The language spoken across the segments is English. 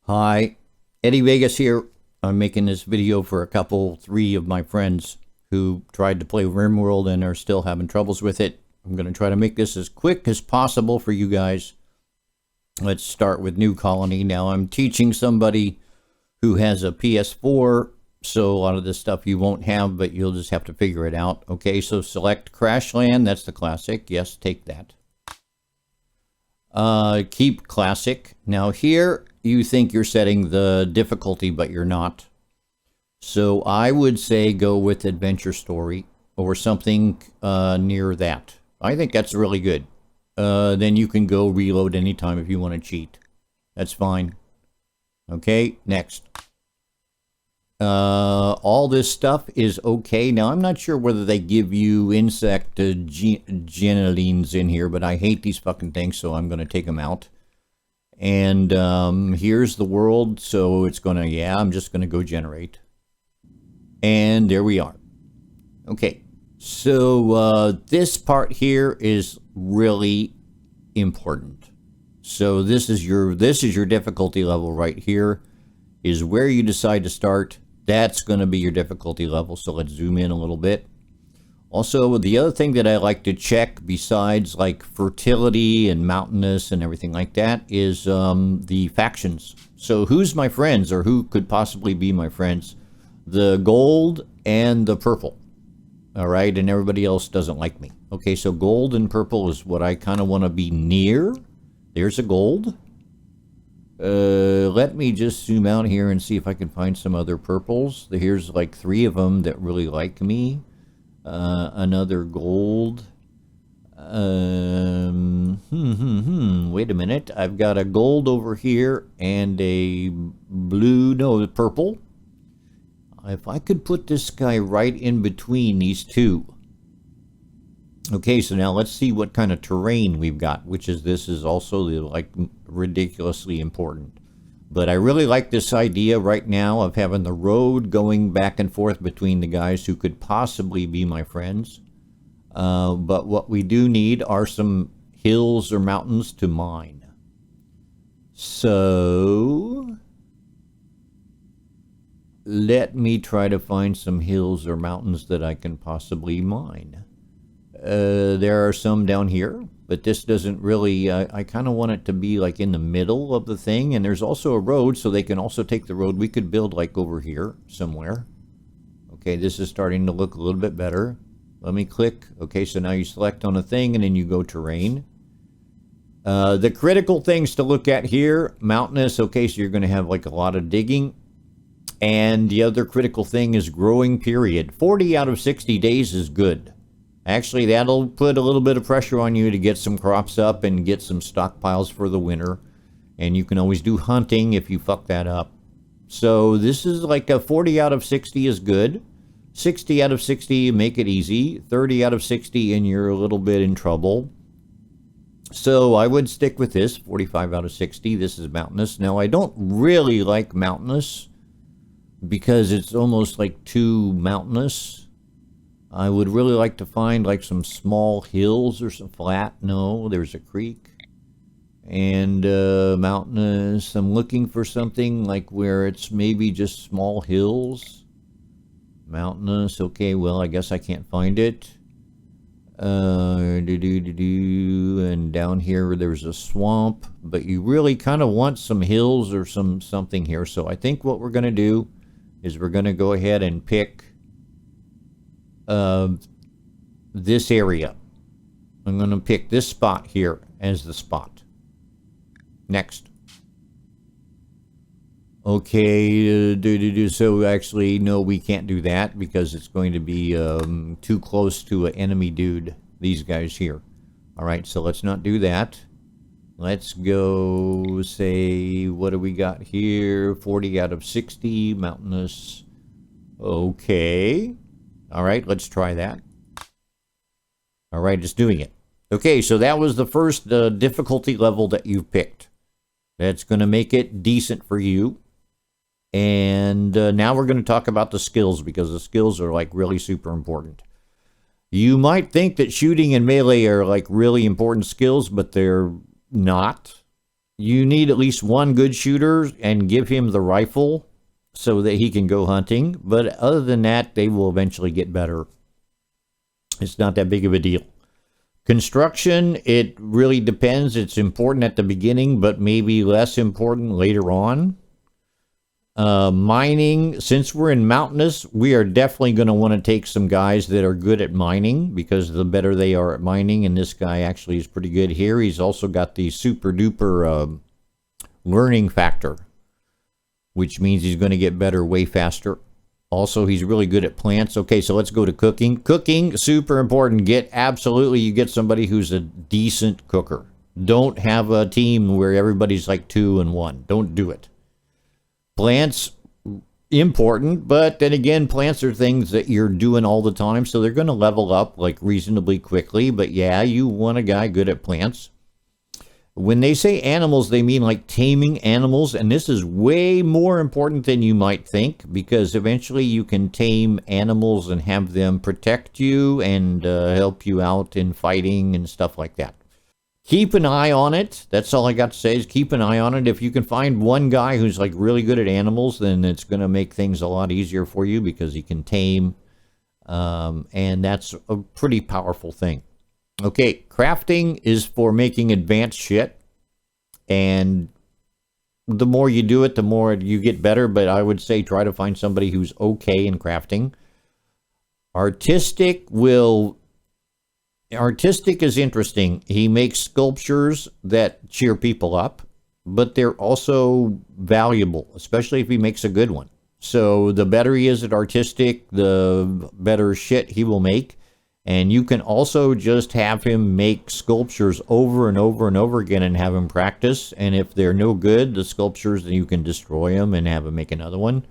Hi, Eddie Vegas here. I'm making this video for three of my friends who tried to play Rimworld and are still having troubles with it. I'm going to try to make this as quick as possible for you guys. Let's start with New Colony. Now, I'm teaching somebody who has a PS4, so a lot of this stuff you won't have, but you'll just have to figure it out. Okay, so select Crashland. That's the classic. Yes, take that. Keep classic. Now here, you think you're setting the difficulty, but you're not. So I would say go with adventure story or something near that. I think that's really good. Then you can go reload anytime if you want to cheat. That's fine. Okay, next. All this stuff is okay. Now, I'm not sure whether they give you insect genelines in here, but I hate these fucking things, so I'm going to take them out. And here's the world, so it's going to, I'm just going to go generate. And there we are. Okay, so this part here is really important. So this is your difficulty level right here, is where you decide to start. That's going to be your difficulty level, so let's zoom in a little bit. Also, the other thing that I like to check besides like fertility and mountainous and everything like that is the factions. So who's my friends, or who could possibly be my friends? The gold and the purple. All right, and everybody else doesn't like me. Okay, so gold and purple is what I kind of want to be near. There's a gold. Let me just zoom out here and see if I can find some other purples. Here's like 3 of them that really like me. Another gold. Wait a minute. I've got a gold over here and a blue, no, purple. If I could put this guy right in between these two. Okay, so now let's see what kind of terrain we've got, this is also like ridiculously important. But I really like this idea right now of having the road going back and forth between the guys who could possibly be my friends. But what we do need are some hills or mountains to mine. So let me try to find some hills or mountains that I can possibly mine. There are some down here, but this doesn't really, I kind of want it to be like in the middle of the thing, and there's also a road, so they can also take the road. We could build like over here somewhere. Okay, this is starting to look a little bit better. Let me click. Okay, so now you select on a thing, and then you go terrain. The critical things to look at here, mountainous, okay, so you're going to have like a lot of digging. And the other critical thing is growing period. 40 out of 60 days is good. Actually, that'll put a little bit of pressure on you to get some crops up and get some stockpiles for the winter. And you can always do hunting if you fuck that up. So this is like a 40 out of 60 is good. 60 out of 60, make it easy. 30 out of 60, and you're a little bit in trouble. So I would stick with this, 45 out of 60. This is mountainous. Now, I don't really like mountainous because it's almost like too mountainous. I would really like to find like some small hills or some flat. No, there's a creek. And mountainous. I'm looking for something like where it's maybe just small hills. Mountainous. Okay, well, I guess I can't find it. And down here there's a swamp. But you really kind of want some hills or something here. So I think what we're going to do is we're going to go ahead and pick this area. I'm going to pick this spot here as the spot. Next. Okay, so actually, no, we can't do that because it's going to be too close to an enemy dude, these guys here. All right, so let's not do that. Let's go, say, what do we got here? 40 out of 60, mountainous. Okay. All right, let's try that. All right, it's doing it. Okay, so that was the first difficulty level that you've picked. That's going to make it decent for you. And now we're going to talk about the skills, because the skills are like really super important. You might think that shooting and melee are like really important skills, but they're not. You need at least one good shooter and give him the rifle so that he can go hunting. But other than that, they will eventually get better. It's not that big of a deal. Construction, it really depends. It's important at the beginning, but maybe less important later on. Mining, since we're in mountainous, we are definitely going to want to take some guys that are good at mining, because the better they are at mining, and this guy actually is pretty good here. He's also got the super duper learning factor, which means he's going to get better way faster. Also, he's really good at plants. Okay, so let's go to cooking. Cooking, super important. You get somebody who's a decent cooker. Don't have a team where everybody's like 2 and 1. Don't do it. Plants, important, but then again, plants are things that you're doing all the time, so they're going to level up like reasonably quickly. But yeah, you want a guy good at plants. When they say animals, they mean like taming animals, and this is way more important than you might think, because eventually you can tame animals and have them protect you and help you out in fighting and stuff like that. Keep an eye on it. That's all I got to say, is keep an eye on it. If you can find one guy who's like really good at animals, then it's going to make things a lot easier for you, because he can tame, and that's a pretty powerful thing. Okay, crafting is for making advanced shit, and the more you do it, the more you get better, but I would say try to find somebody who's okay in crafting. Artistic is interesting. He makes sculptures that cheer people up, but they're also valuable, especially if he makes a good one. So the better he is at artistic, the better shit he will make. And you can also just have him make sculptures over and over and over again and have him practice. And if they're no good, the sculptures, then you can destroy them and have him make another one.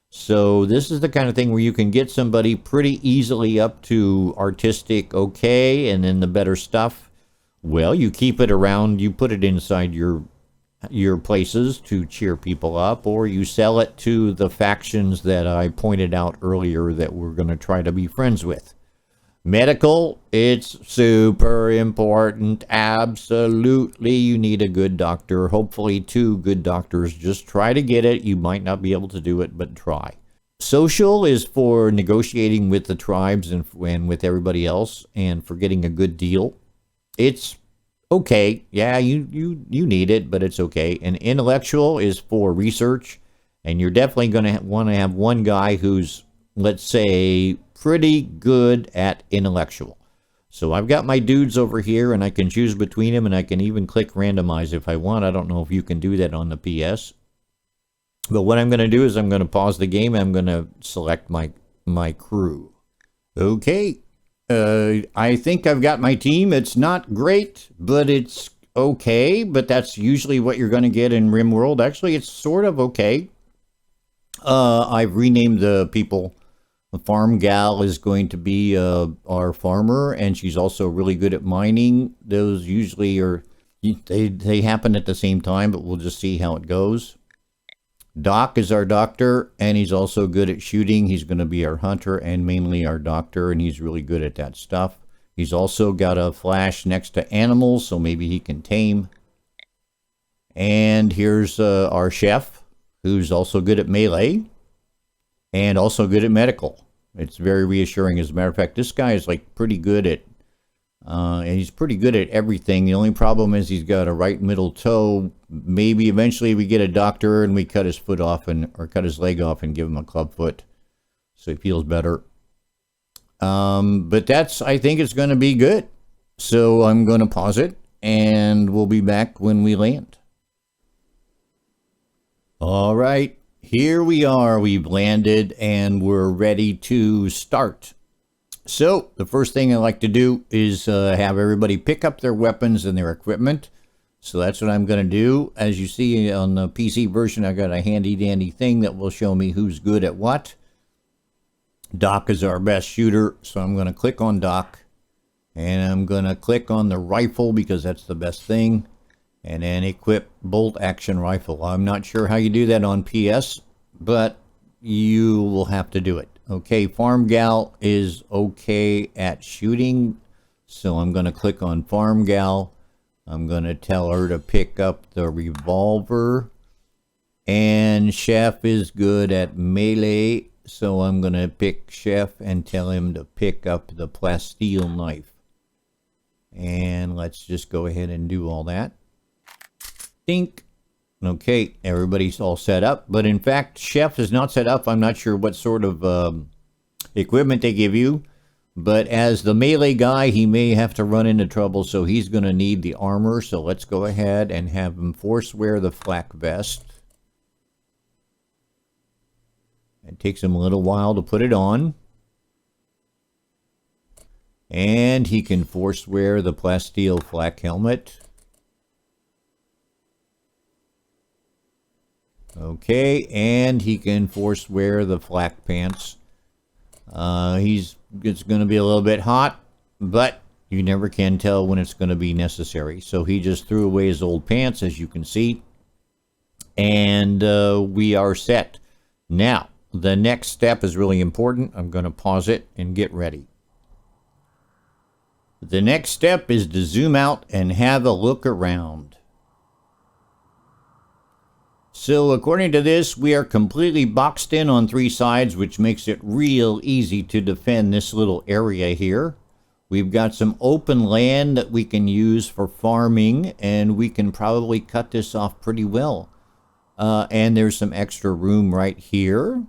So this is the kind of thing where you can get somebody pretty easily up to artistic okay, and then the better stuff, well, you keep it around, you put it inside your places to cheer people up, or you sell it to the factions that I pointed out earlier that we're going to try to be friends with. Medical, it's super important. Absolutely, you need a good doctor. Hopefully 2 good doctors. Just try to get it. You might not be able to do it, but try. Social is for negotiating with the tribes and with everybody else, and for getting a good deal. It's okay. Yeah, you need it, but it's okay. And intellectual is for research, and you're definitely going to want to have one guy who's, let's say, pretty good at intellectual. So I've got my dudes over here, and I can choose between them, and I can even click randomize if I want. I don't know if you can do that on the PS. But what I'm going to do is I'm going to pause the game, and I'm going to select my crew. Okay. I think I've got my team. It's not great, but it's okay. But that's usually what you're going to get in Rimworld. Actually, it's sort of okay. I've renamed the people. The farm gal is going to be our farmer, and she's also really good at mining. Those usually are, they happen at the same time, but we'll just see how it goes. Doc is our doctor, and he's also good at shooting. He's going to be our hunter and mainly our doctor, and he's really good at that stuff. He's also got a flash next to animals, so maybe he can tame. And here's our chef, who's also good at melee and also good at medical. It's very reassuring. As a matter of fact, this guy is like pretty good at, and he's pretty good at everything. The only problem is he's got a right middle toe. Maybe eventually we get a doctor and we cut his foot off or cut his leg off and give him a club foot so he feels better. But I think it's going to be good. So I'm going to pause it, and we'll be back when we land. All right. Here we are, we've landed, and we're ready to start. So, the first thing I like to do is have everybody pick up their weapons and their equipment. So that's what I'm going to do. As you see on the PC version, I got a handy dandy thing that will show me who's good at what. Doc is our best shooter, so I'm going to click on Doc. And I'm going to click on the rifle because that's the best thing. And then equip bolt action rifle. I'm not sure how you do that on PS, but you will have to do it. Okay, farm gal is okay at shooting, so I'm going to click on farm gal. I'm going to tell her to pick up the revolver. And Chef is good at melee, so I'm going to pick Chef and tell him to pick up the plasteel knife. And let's just go ahead and do all that. Dink. Okay, everybody's all set up. But in fact, Chef is not set up. I'm not sure what sort of equipment they give you. But as the melee guy, he may have to run into trouble, so he's going to need the armor. So let's go ahead and have him force wear the flak vest. It takes him a little while to put it on. And he can force wear the plasteel flak helmet. Okay, and he can force wear the flak pants. It's going to be a little bit hot, but you never can tell when it's going to be necessary. So he just threw away his old pants, as you can see. And we are set. Now, the next step is really important. I'm going to pause it and get ready. The next step is to zoom out and have a look around. So according to this, we are completely boxed in on 3 sides, which makes it real easy to defend this little area here. We've got some open land that we can use for farming, and we can probably cut this off pretty well. And there's some extra room right here.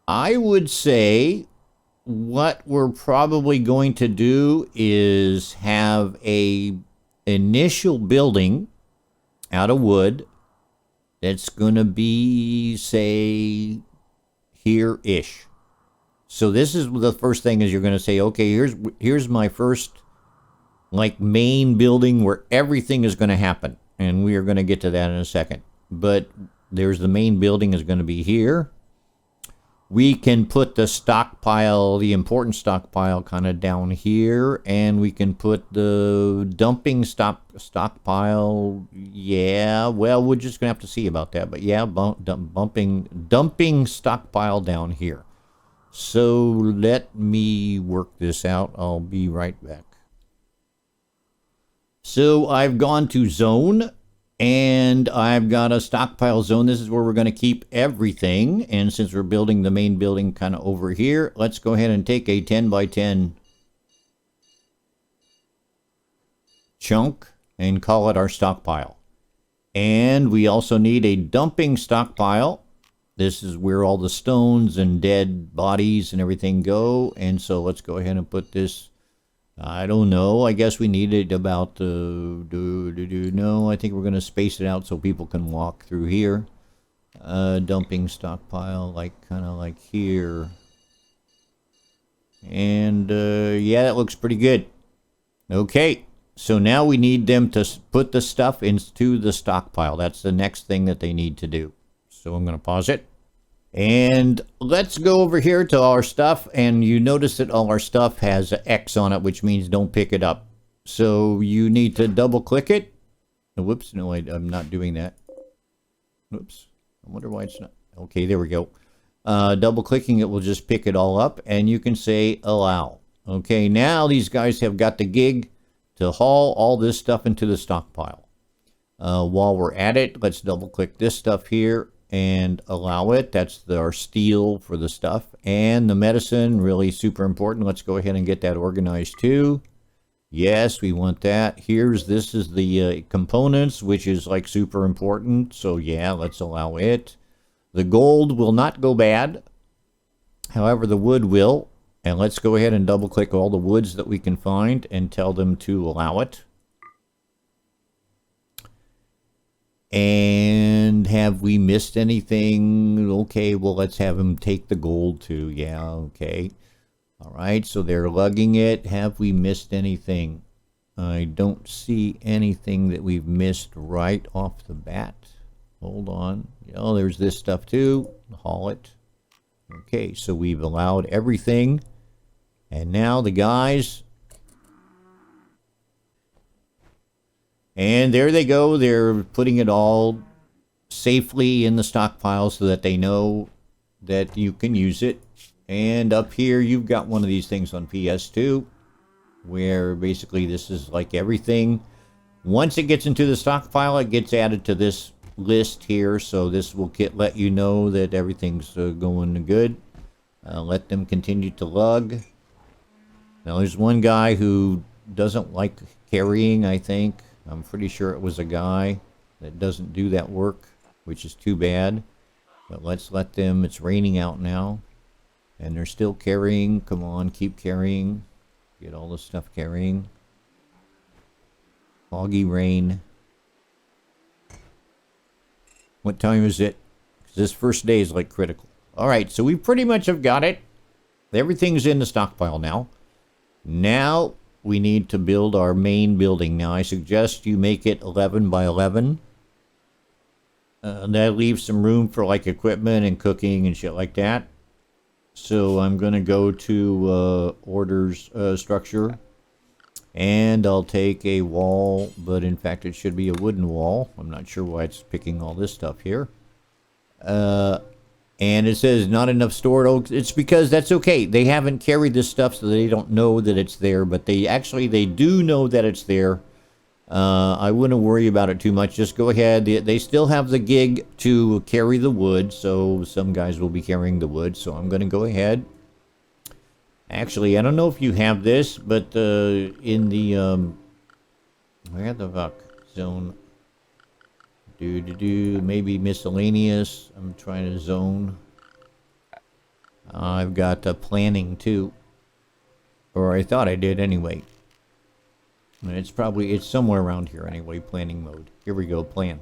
I would say what we're probably going to do is have a initial building out of wood that's going to be, say, here-ish. So this is the first thing is you're going to say, okay, here's my first like main building where everything is going to happen. And we are going to get to that in a second. But there's the main building is going to be here. We can put the stockpile, the important stockpile, kind of down here, and we can put the dumping stockpile. Yeah, well, we're just gonna have to see about that. But yeah, dumping stockpile down here. So let me work this out. I'll be right back. So I've gone to zone. And I've got a stockpile zone. This is where we're going to keep everything. And since we're building the main building kind of over here, let's go ahead and take a 10 by 10 chunk and call it our stockpile. And we also need a dumping stockpile. This is where all the stones and dead bodies and everything go. And so let's go ahead and put this. I don't know. I guess we needed about no, I think we're going to space it out so people can walk through here. Dumping stockpile, like kind of like here. And yeah, that looks pretty good. Okay, so now we need them to put the stuff into the stockpile. That's the next thing that they need to do. So I'm going to pause it. And let's go over here to our stuff, and you notice that all our stuff has an X on it, which means don't pick it up. So you need to double click it. Whoops, no, I'm not doing that. Whoops, I wonder why it's not. Okay, there we go. Double clicking it will just pick it all up, and you can say allow. Okay, now these guys have got the gig to haul all this stuff into the stockpile. While we're at it, let's double click this stuff here and allow it. That's our steel for the stuff. And the medicine, really super important. Let's go ahead and get that organized too. Yes, we want that. This is the components, which is like super important. So yeah, let's allow it. The gold will not go bad. However, the wood will. And let's go ahead and double click all the woods that we can find and tell them to allow it. And have we missed anything? Okay, well, let's have them take the gold too. Yeah, okay. All right, so they're lugging it. Have we missed anything? I don't see anything that we've missed right off the bat. Hold on. Oh, there's this stuff too. Haul it. Okay, so we've allowed everything. And now the guys... And there they go. They're putting it all safely in the stockpile so that they know that you can use it. And up here, you've got one of these things on PS2 where basically this is like everything. Once it gets into the stockpile, it gets added to this list here. So this will let you know that everything's going good. Let them continue to lug. Now there's one guy who doesn't like carrying, I think. I'm pretty sure it was a guy that doesn't do that work, which is too bad. But let's let them. It's raining out now. And they're still carrying. Come on, keep carrying. Get all the stuff carrying. Foggy rain. What time is it? 'Cause this first day is like critical. Alright, so we pretty much have got it. Everything's in the stockpile now. Now we need to build our main building. Now I suggest you make it 11 by 11. That leaves some room for like equipment and cooking and shit like that. So I'm going to go to orders structure. And I'll take a wall, but in fact it should be a wooden wall. I'm not sure why it's picking all this stuff here. And it says not enough stored oak. It's because that's okay. They haven't carried this stuff, so they don't know that it's there. But they do know that it's there. I wouldn't worry about it too much. Just go ahead. They still have the gig to carry the wood, so some guys will be carrying the wood. So I'm going to go ahead. Actually, I don't know if you have this, but in the where the fuck zone? Maybe miscellaneous. I'm trying to zone. I've got planning too, or I thought I did anyway. It's somewhere around here anyway. Planning mode. Here we go. Plan.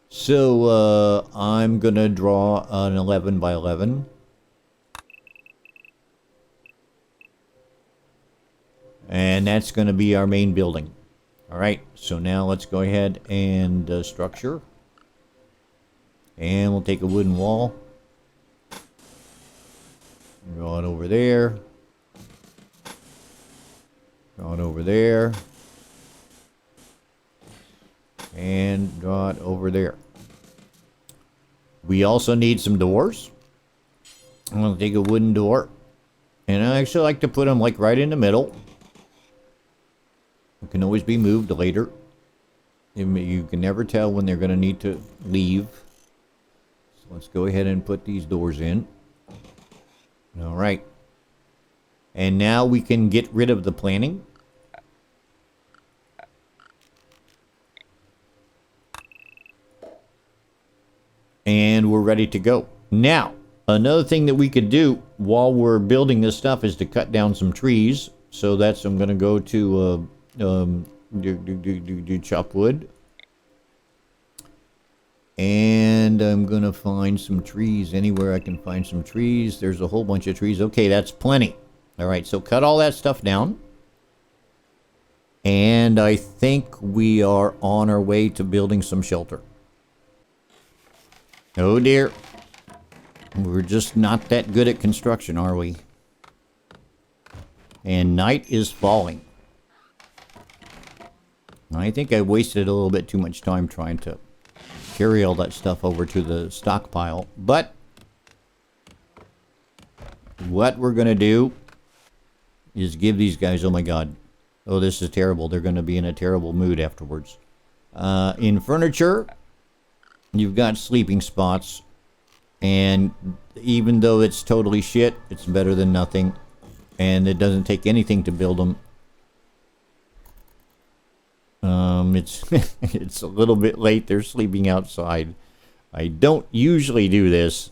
So I'm gonna draw an 11 by 11. And that's going to be our main building. All right, so now let's go ahead and structure. And we'll take a wooden wall. Draw it over there. Draw it over there. And draw it over there. We also need some doors. I'm going to take a wooden door. And I actually like to put them like right in the middle. It can always be moved later. You can never tell when they're going to need to leave. So let's go ahead and put these doors in. All right. And now we can get rid of the planning. And we're ready to go. Now, another thing that we could do while we're building this stuff is to cut down some trees. So that's, I'm going to go to chop wood. And I'm going to find some trees anywhere I can find some trees. There's a whole bunch of trees. Okay, that's plenty. All right, so cut all that stuff down. And I think we are on our way to building some shelter. Oh dear. We're just not that good at construction, are we? And night is falling. I think I wasted a little bit too much time trying to carry all that stuff over to the stockpile. But what we're going to do is give these guys, oh my god. Oh, this is terrible. They're going to be in a terrible mood afterwards. In furniture, you've got sleeping spots. And even though it's totally shit, it's better than nothing. And it doesn't take anything to build them. It's a little bit late. They're sleeping outside. I don't usually do this,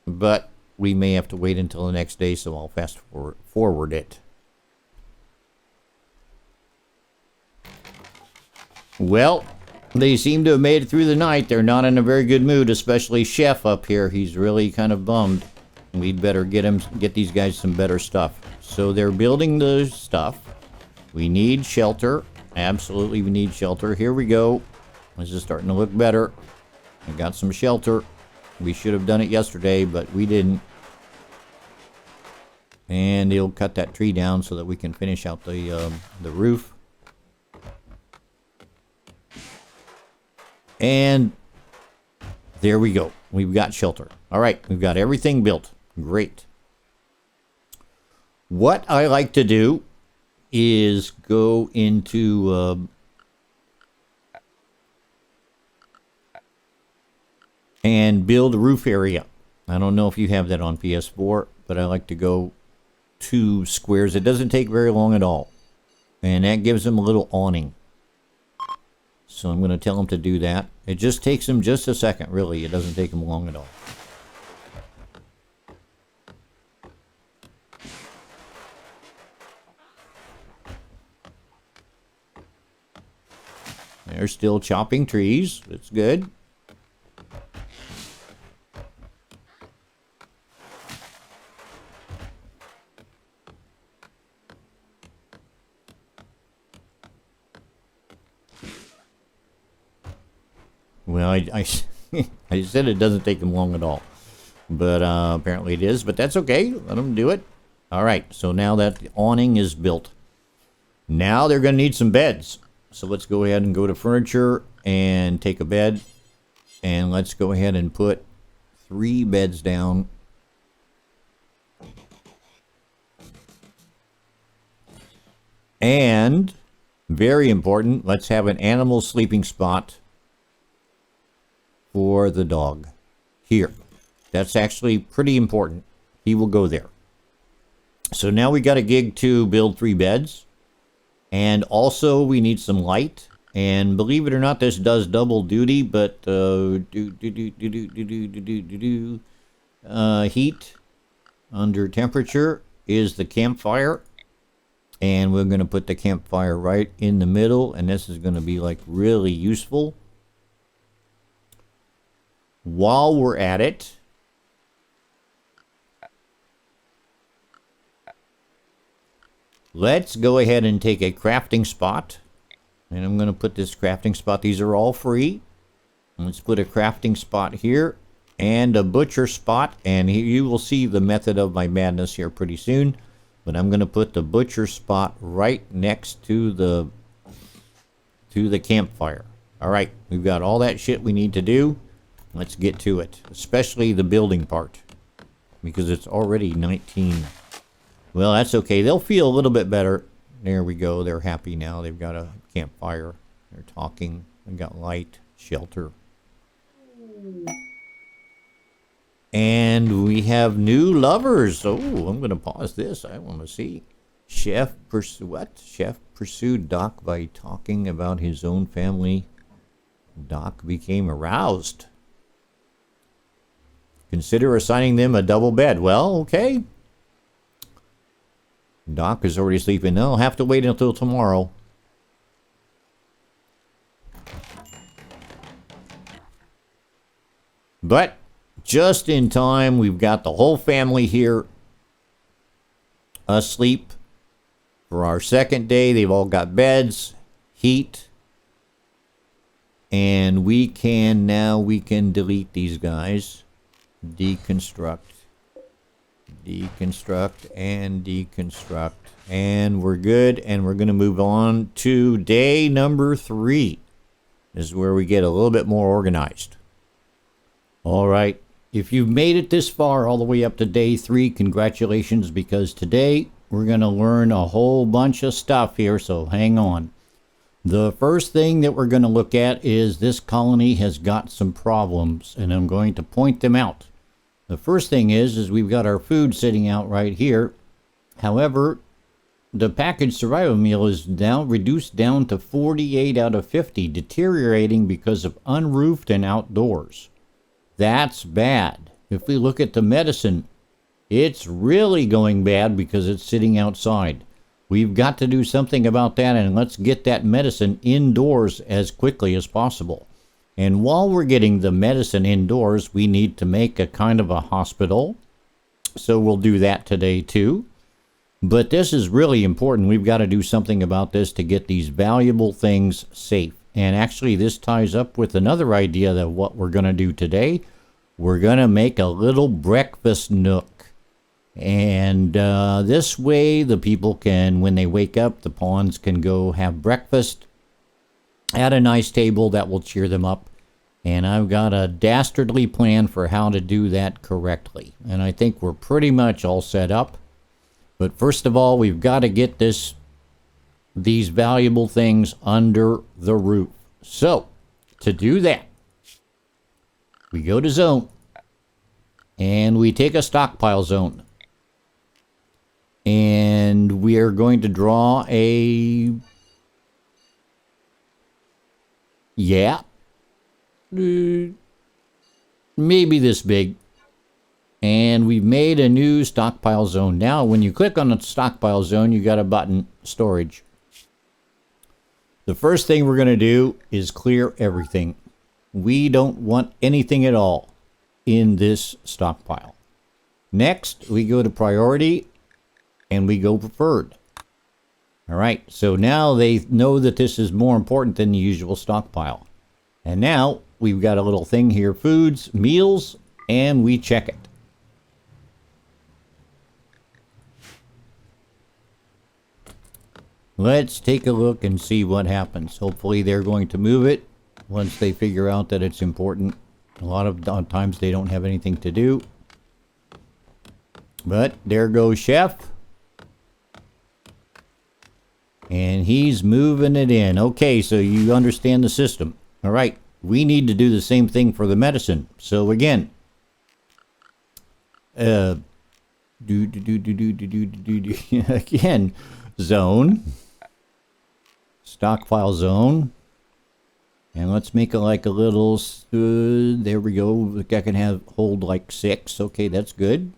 but we may have to wait until the next day, so I'll fast forward it. Well, they seem to have made it through the night. They're not in a very good mood, especially Chef up here. He's really kind of bummed. We'd better get these guys some better stuff. So they're building the stuff. We need shelter. Absolutely, we need shelter. Here we go. This is starting to look better. I got some shelter. We should have done it yesterday, but we didn't. And they'll cut that tree down so that we can finish out the roof. And there we go. We've got shelter. All right, we've got everything built. Great. What I like to do is go into and build a roof area. I don't know if you have that on PS4, but I like to go 2 squares. It doesn't take very long at all. And that gives them a little awning. So I'm going to tell them to do that. It just takes them just a second, really. It doesn't take them long at all. They're still chopping trees. That's good. Well, I said it doesn't take them long at all. But apparently it is. But that's okay. Let them do it. All right. So now that the awning is built, now they're going to need some beds. So let's go ahead and go to furniture and take a bed. And let's go ahead and put 3 beds down. And, very important, let's have an animal sleeping spot for the dog. Here. That's actually pretty important. He will go there. So now we got a gig to build 3 beds. And also we need some light. And believe it or not, this does double duty, but heat under temperature is the campfire. And we're going to put the campfire right in the middle, and this is going to be like really useful. While we're at it, let's go ahead and take a crafting spot. And I'm going to put this crafting spot. These are all free. Let's put a crafting spot here and a butcher spot. And here you will see the method of my madness here pretty soon. But I'm going to put the butcher spot right next to the campfire. All right, we've got all that shit we need to do. Let's get to it, especially the building part, because it's already 19. Well, that's okay. They'll feel a little bit better. There we go. They're happy now. They've got a campfire. They're talking. They've got light, shelter. And we have new lovers. Oh, I'm going to pause this. I want to see. Chef pursued Doc by talking about his own family. Doc became aroused. Consider assigning them a double bed. Well, okay. Doc is already sleeping. They'll have to wait until tomorrow. But just in time, we've got the whole family here asleep for our second day. They've all got beds, heat, and we can delete these guys. Deconstruct, and deconstruct. And we're good, and we're going to move on to day number 3. This is where we get a little bit more organized. All right. If you've made it this far, all the way up to day 3, congratulations, because today we're going to learn a whole bunch of stuff here, so hang on. The first thing that we're going to look at is this colony has got some problems, and I'm going to point them out. The first thing is we've got our food sitting out right here. However, the packaged survival meal is now reduced down to 48 out of 50, deteriorating because of unroofed and outdoors. That's bad. If we look at the medicine, it's really going bad because it's sitting outside. We've got to do something about that, and let's get that medicine indoors as quickly as possible. And while we're getting the medicine indoors, we need to make a kind of a hospital. So we'll do that today too. But this is really important. We've got to do something about this to get these valuable things safe. And actually, this ties up with another idea that what we're going to do today. We're going to make a little breakfast nook. And this way, the people can, when they wake up, the pawns can go have breakfast at a nice table that will cheer them up. And I've got a dastardly plan for how to do that correctly. And I think we're pretty much all set up. But first of all, we've got to get these valuable things under the roof. So, to do that, We go to zone. And we take a stockpile zone. And we are going to draw a... Yeah. Maybe this big. And we've made a new stockpile zone. Now, when you click on the stockpile zone, you got a button, storage. The first thing we're going to do is clear everything. We don't want anything at all in this stockpile. Next, we go to priority and we go preferred. All right, so now they know that this is more important than the usual stockpile. And now we've got a little thing here, foods, meals, and we check it. Let's take a look and see what happens. Hopefully they're going to move it once they figure out that it's important. A lot of times they don't have anything to do. But there goes Chef. And he's moving it in. Okay, so you understand the system. All right, we need to do the same thing for the medicine. So again, again, zone. Stockpile zone. And let's make it like a little, there we go. I can hold like 6. Okay, that's good.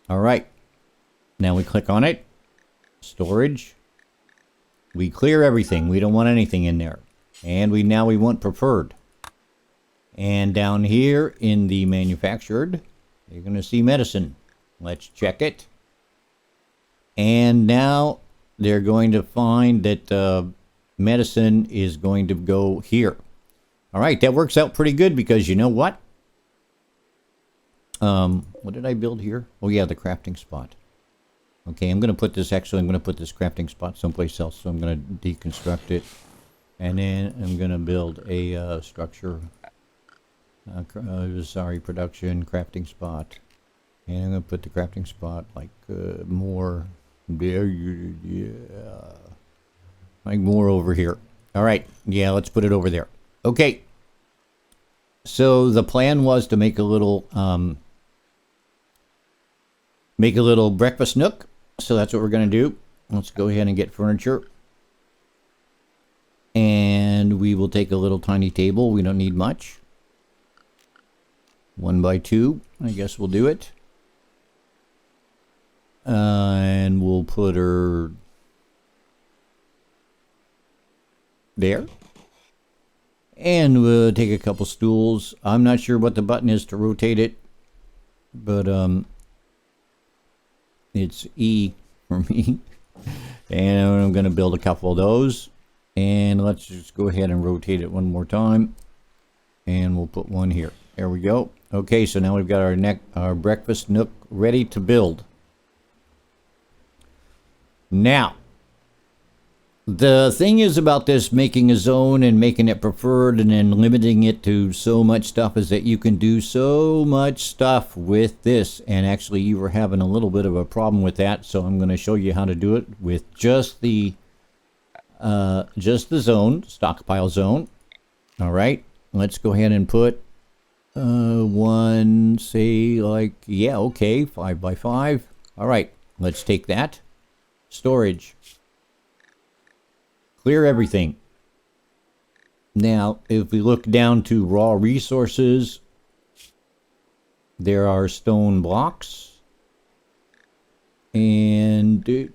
All right. Now we click on it. Storage. We clear everything. We don't want anything in there. And now we want preferred. And down here in the manufactured, you're going to see medicine. Let's check it. And now they're going to find that medicine is going to go here. All right, that works out pretty good because you know what? What did I build here? Oh yeah, the crafting spot. Okay, I'm going to put this crafting spot someplace else. So I'm going to deconstruct it. And then I'm going to build a structure. Production crafting spot. And I'm going to put the crafting spot like more there. Yeah. Like more over here. All right. Yeah, let's put it over there. Okay. So the plan was to make a little breakfast nook. So that's what we're going to do. Let's go ahead and get furniture. And we will take a little tiny table. We don't need much. 1 by 2. I guess we'll do it. And we'll put her there. And we'll take a couple stools. I'm not sure what the button is to rotate it, but it's E for me. And I'm going to build a couple of those. And let's just go ahead and rotate it one more time. And we'll put one here. There we go. Okay, so now we've got our breakfast nook ready to build. Now, the thing is about this making a zone and making it preferred and then limiting it to so much stuff is that you can do so much stuff with this. And actually you were having a little bit of a problem with that. So I'm going to show you how to do it with just the zone, stockpile zone. All right, let's go ahead and put one, say like, yeah, okay, 5 by 5. All right, let's take that. Storage. Clear everything. Now, if we look down to raw resources, there are stone blocks. And there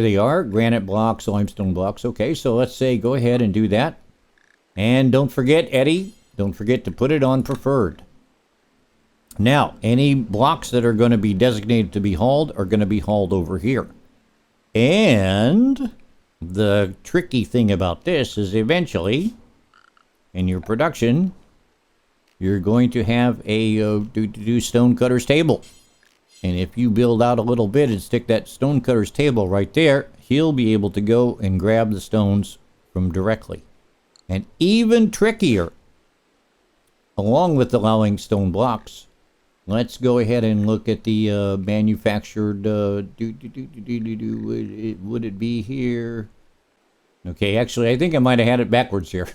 they are. Granite blocks, limestone blocks. Okay, so let's say go ahead and do that. And don't forget, Eddie, don't forget to put it on preferred. Now, any blocks that are going to be designated to be hauled are going to be hauled over here. And the tricky thing about this is eventually, in your production, you're going to have a stonecutter's table. And if you build out a little bit and stick that stonecutter's table right there, he'll be able to go and grab the stones from directly. And even trickier, along with allowing stone blocks, let's go ahead and look at the manufactured, would it be here? Okay, actually, I think I might have had it backwards here.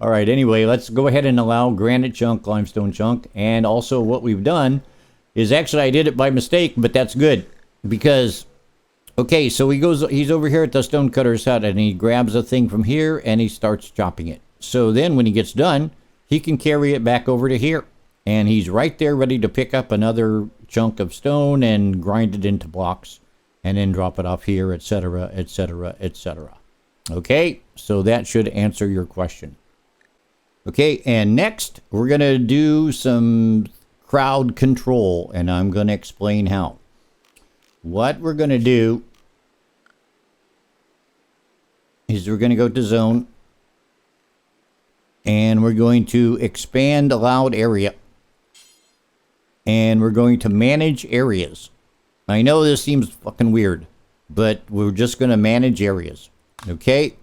All right, anyway, let's go ahead and allow granite chunk, limestone chunk. And also what we've done is actually I did it by mistake, but that's good because, okay, so he's over here at the stonecutter's hut and he grabs a thing from here and he starts chopping it. So then when he gets done, he can carry it back over to here. And he's right there ready to pick up another chunk of stone and grind it into blocks and then drop it off here, etc., etc., etc. Okay, so that should answer your question. Okay, and next we're going to do some crowd control, and I'm going to explain how. What we're going to do is we're going to go to zone, and we're going to expand allowed area. And we're going to manage areas. I know this seems fucking weird, but we're just going to manage areas. Okay?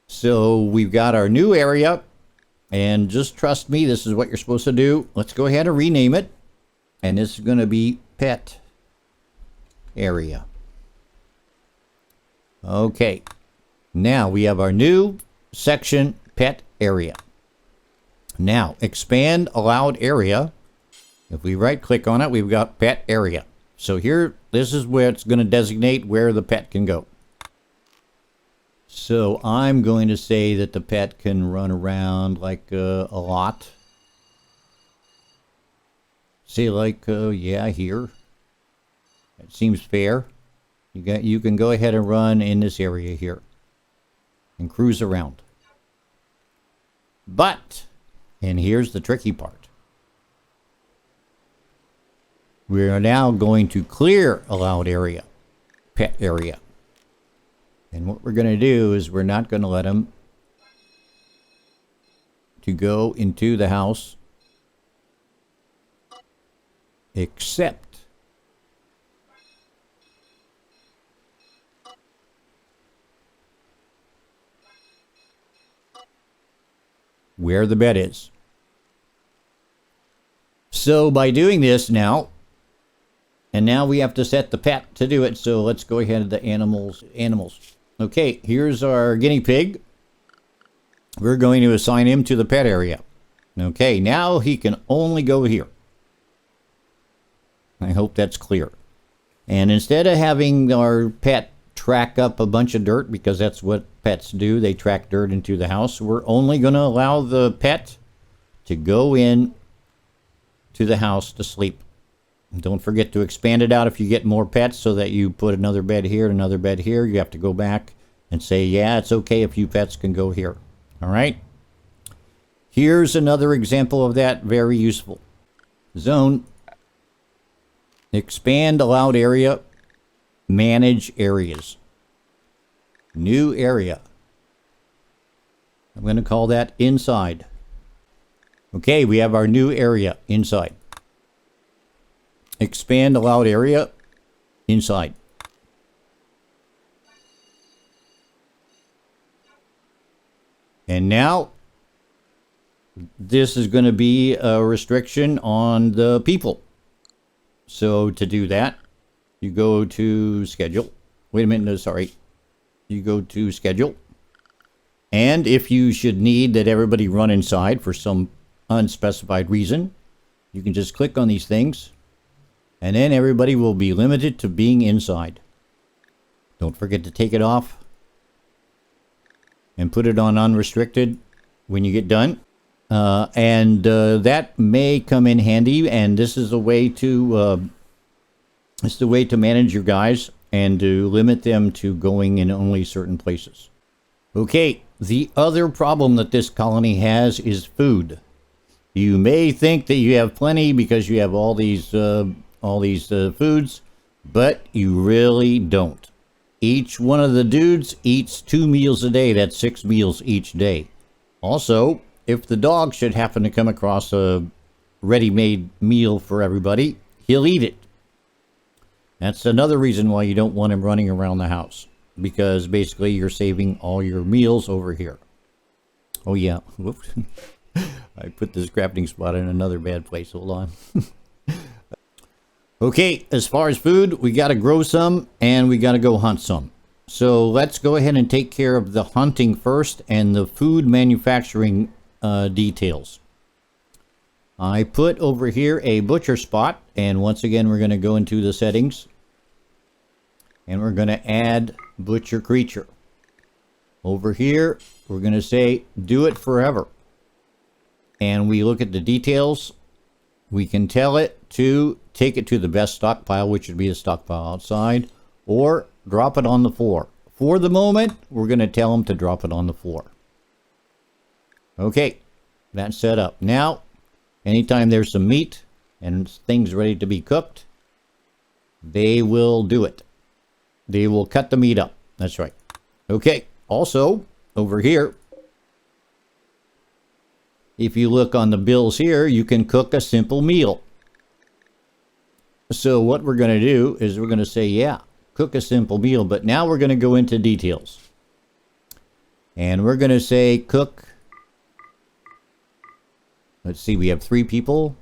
So we've got our new area. And just trust me, this is what you're supposed to do. Let's go ahead and rename it. And this is going to be pet area. Okay. Now we have our new section, pet area. Now, expand allowed area. If we right click on it, we've got pet area. So here, this is where it's going to designate where the pet can go. So I'm going to say that the pet can run around like a lot. Say like, yeah, here. That seems fair. You can go ahead and run in this area here and cruise around. But, and here's the tricky part. We are now going to clear allowed area, pet area. And what we're going to do is we're not going to let him to go into the house except where the bed is. So by doing this now, and now we have to set the pet to do it. So let's go ahead to the animals. Okay, here's our guinea pig. We're going to assign him to the pet area. Okay, now he can only go here. I hope that's clear. And instead of having our pet track up a bunch of dirt, because that's what pets do, they track dirt into the house, we're only going to allow the pet to go in to the house to sleep. Don't forget to expand it out if you get more pets so that you put another bed here, another bed here. You have to go back and say, yeah, it's okay if you pets can go here. All right? Here's another example of that. Very useful. Zone. Expand allowed area. Manage areas. New area. I'm going to call that inside. Okay, we have our new area inside. Expand allowed area inside. And now this is going to be a restriction on the people. So to do that, you go to schedule. Wait a minute, no, sorry. You go to schedule. And if you should need that everybody run inside for some unspecified reason, you can just click on these things. And then everybody will be limited to being inside. Don't forget to take it off. And put it on unrestricted when you get done. That may come in handy. And this is a way to manage your guys and to limit them to going in only certain places. Okay, the other problem that this colony has is food. You may think that you have plenty because you have all these foods, but you really don't. Each one of the dudes eats 2 meals a day. That's 6 meals each day. Also, if the dog should happen to come across a ready-made meal for everybody, he'll eat it. That's another reason why you don't want him running around the house, because basically you're saving all your meals over here. Oh yeah, whoops. I put this crafting spot in another bad place. Hold on. Okay, as far as food, we got to grow some and we got to go hunt some. So let's go ahead and take care of the hunting first and the food manufacturing details. I put over here a butcher spot, and once again we're going to go into the settings and we're going to add butcher creature. Over here we're going to say do it forever, and we look at the details. We can tell it to take it to the best stockpile, which would be the stockpile outside, or drop it on the floor. For the moment, we're going to tell them to drop it on the floor. Okay, that's set up. Now, anytime there's some meat and things ready to be cooked, they will do it. They will cut the meat up. That's right. Okay, also, over here, if you look on the bills here, you can cook a simple meal. So what we're going to do is we're going to say, yeah, cook a simple meal, but now we're going to go into details. And we're going to say cook. Let's see, we have 3 people.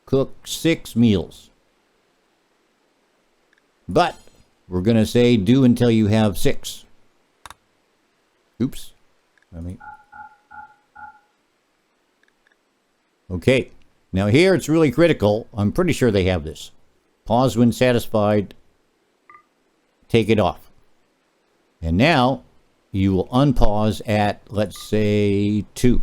Cook 6 meals. But we're going to say do until you have 6. Oops. Okay. Now here it's really critical. I'm pretty sure they have this. Pause when satisfied. Take it off. And now you will unpause at, let's say, 2.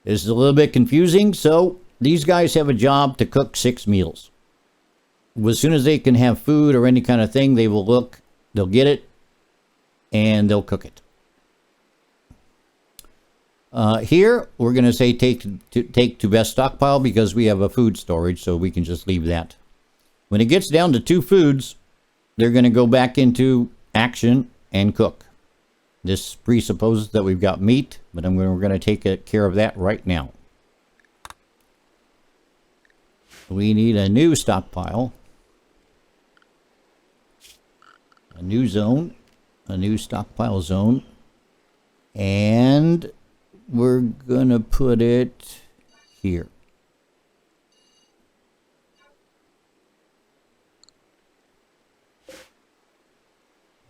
This is a little bit confusing, so these guys have a job to cook 6 meals. As soon as they can have food or any kind of thing, they will look, they'll get it, and they'll cook it. Here, we're going to say take to best stockpile because we have a food storage, so we can just leave that. When it gets down to 2 foods, they're going to go back into action and cook. This presupposes that we've got meat, but we're going to take care of that right now. We need a new stockpile, a new zone, a new stockpile zone, and we're going to put it here.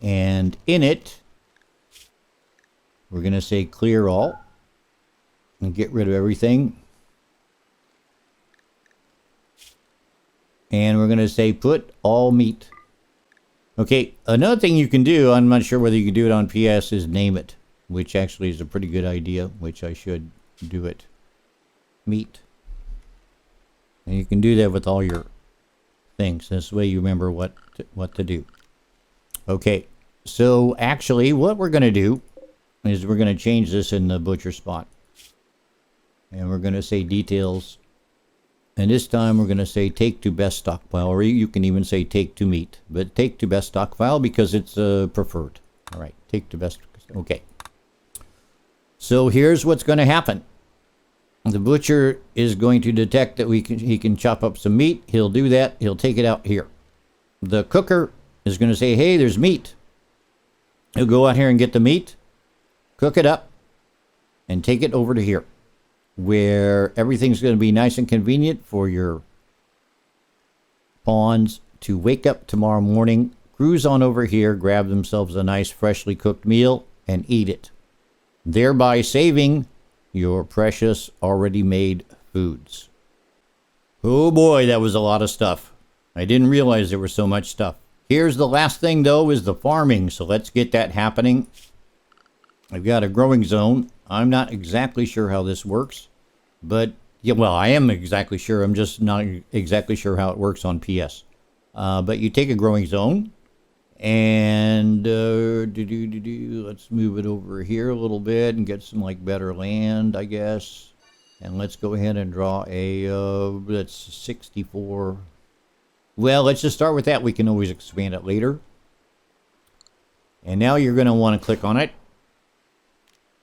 And in it, we're going to say clear all and get rid of everything. And we're going to say put all meat. Okay, another thing you can do, I'm not sure whether you can do it on PS, is name it, which actually is a pretty good idea, which I should do it. Meat. And you can do that with all your things. This way you remember what to do. Okay, so actually what we're going to do is we're going to change this in the butcher spot. And we're going to say details. And this time we're going to say take to best stockpile, or you can even say take to meat. But take to best stockpile because it's preferred. All right, take to best. Okay. So here's what's going to happen. The butcher is going to detect that he can chop up some meat. He'll do that. He'll take it out here. The cooker is going to say, hey, there's meat. He'll go out here and get the meat, cook it up, and take it over to here, where everything's going to be nice and convenient for your pawns to wake up tomorrow morning, cruise on over here, grab themselves a nice freshly cooked meal, and eat it, thereby saving your precious already made foods. Oh boy, that was a lot of stuff. I didn't realize there was so much stuff. Here's the last thing, though, is the farming. So let's get that happening. I've got a growing zone. I'm not exactly sure how this works. But, yeah, well, I am exactly sure. I'm just not exactly sure how it works on PS. But you take a growing zone. And let's move it over here a little bit and get some, like, better land, I guess. And let's go ahead and draw a, that's 64... Well, let's just start with that. We can always expand it later. And now you're going to want to click on it.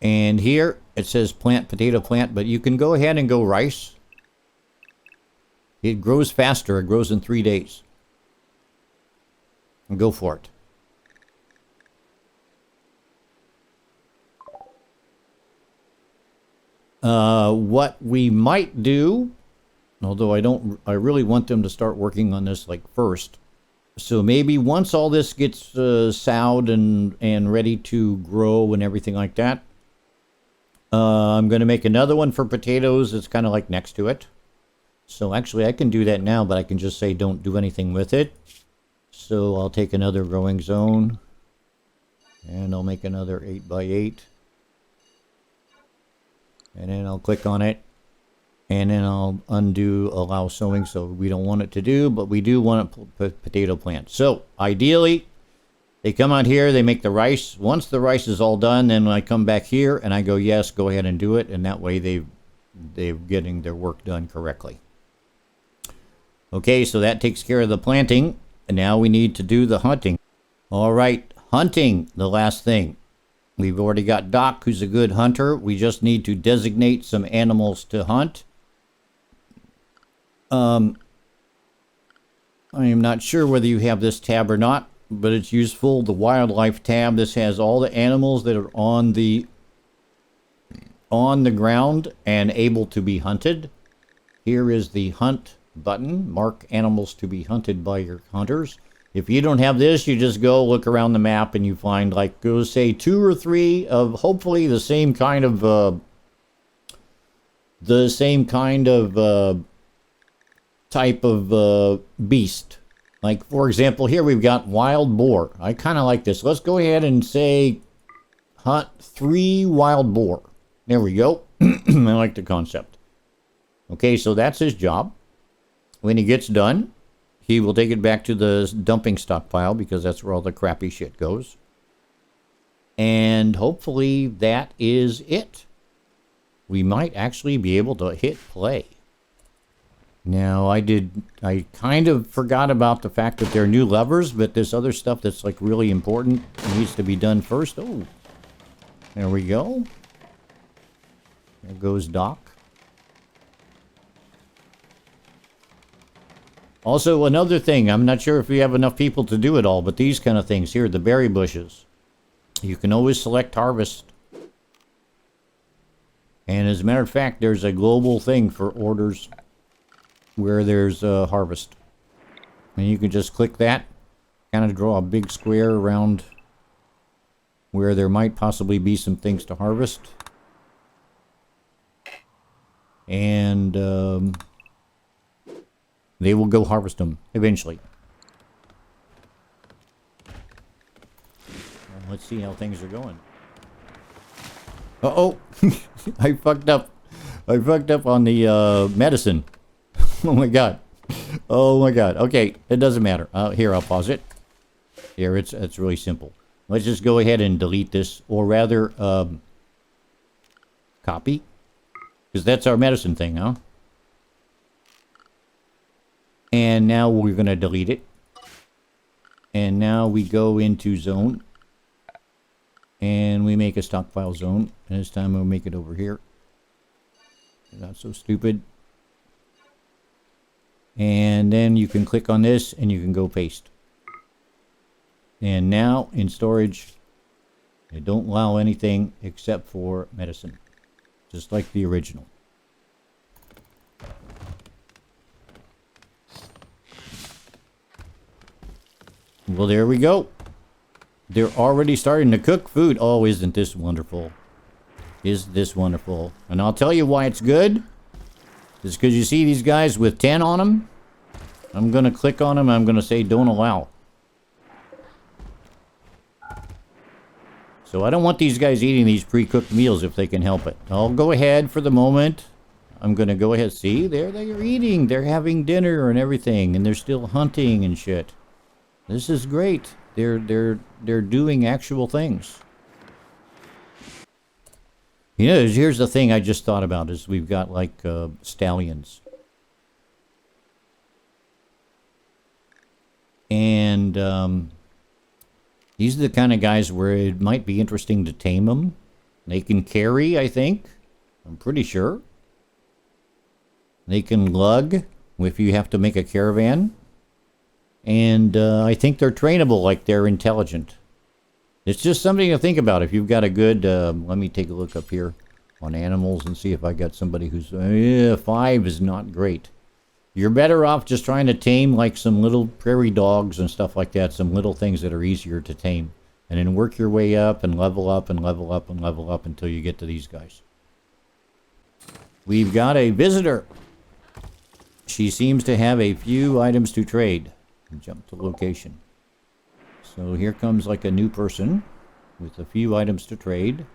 And here it says plant, potato plant, but you can go ahead and go rice. It grows faster. It grows in 3 days. And go for it. What we might do, although I really want them to start working on this like first, So maybe once all this gets sowed and ready to grow and everything like that, I'm going to make another one for potatoes. It's kind of like next to it. So actually I can do that now, but I can just say don't do anything with it. So I'll take another growing zone. And I'll make another 8x8. And then I'll click on it. And then I'll undo allow sowing, so we don't want it to do, but we do want a potato plant. So ideally, they come out here, they make the rice. Once the rice is all done, then I come back here and I go, yes, go ahead and do it. And that way they're getting their work done correctly. Okay, so that takes care of the planting. And now we need to do the hunting. All right, hunting, the last thing. We've already got Doc, who's a good hunter. We just need to designate some animals to hunt. I am not sure whether you have this tab or not, but it's useful. The wildlife tab. This has all the animals that are on the ground and able to be hunted. Here is the hunt button. Mark animals to be hunted by your hunters. If you don't have this, you just go look around the map and you find, like, go say 2 or 3 of hopefully the same kind of type of beast. Like, for example, here we've got wild boar. I kind of like this. Let's go ahead and say hunt 3 wild boar. There we go. I like the concept. Okay, so that's his job. When he gets done, he will take it back to the dumping stockpile because that's where all the crappy shit goes. And hopefully that is it. We might actually be able to hit play. Now, I kind of forgot about the fact that there are new levers, but there's other stuff that's like really important needs to be done first. Oh, there we go. There goes Doc. Also, another thing, I'm not sure if we have enough people to do it all, but these kind of things here, the berry bushes. You can always select harvest. And as a matter of fact, there's a global thing for orders where there's a harvest. And you can just click that, kind of draw a big square around where there might possibly be some things to harvest. And they will go harvest them eventually. Well, let's see how things are going. Uh-oh. I fucked up. I fucked up on the medicine. Oh my god. Oh my god. Okay, it doesn't matter. Here, I'll pause it. Here, it's really simple. Let's just go ahead and delete this, or rather, copy. Because that's our medicine thing, huh? And now we're going to delete it. And now we go into zone. And we make a stockpile zone. And this time we'll make it over here. Not so stupid. And then you can click on this and you can go paste. And now in storage, they don't allow anything except for medicine. Just like the original. Well, there we go. They're already starting to cook food. Oh, isn't this wonderful? Is this wonderful? And I'll tell you why it's good. It's because you see these guys with 10 on them. I'm going to click on them. I'm going to say don't allow. So I don't want these guys eating these pre-cooked meals if they can help it. I'll go ahead for the moment. I'm going to go ahead. See, there they are eating. They're having dinner and everything. And they're still hunting and shit. This is great. They're doing actual things. You know, here's the thing I just thought about is we've got like stallions. And these are the kind of guys where it might be interesting to tame them. They can carry, I think. I'm pretty sure. They can lug if you have to make a caravan. And I think they're trainable, like they're intelligent. It's just something to think about. If you've got a good, let me take a look up here on animals and see if I got somebody who's, 5 is not great. You're better off just trying to tame like some little prairie dogs and stuff like that, some little things that are easier to tame. And then work your way up and level up and level up and level up until you get to these guys. We've got a visitor. She seems to have a few items to trade. Jump to location. So here comes like a new person with a few items to trade.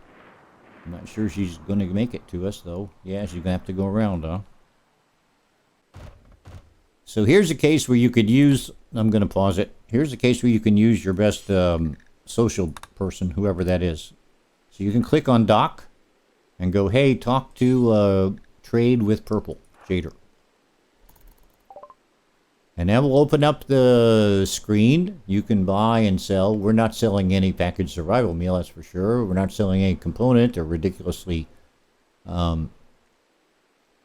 I'm not sure she's going to make it to us though. Yeah, she's going to have to go around, huh? So here's a case where you could use, I'm going to pause it. Here's a case where you can use your best social person, whoever that is. So you can click on Doc and go, hey, talk to trade with Purple Jader. And that will open up the screen. You can buy and sell. We're not selling any packaged survival meal, that's for sure. We're not selling any component or ridiculously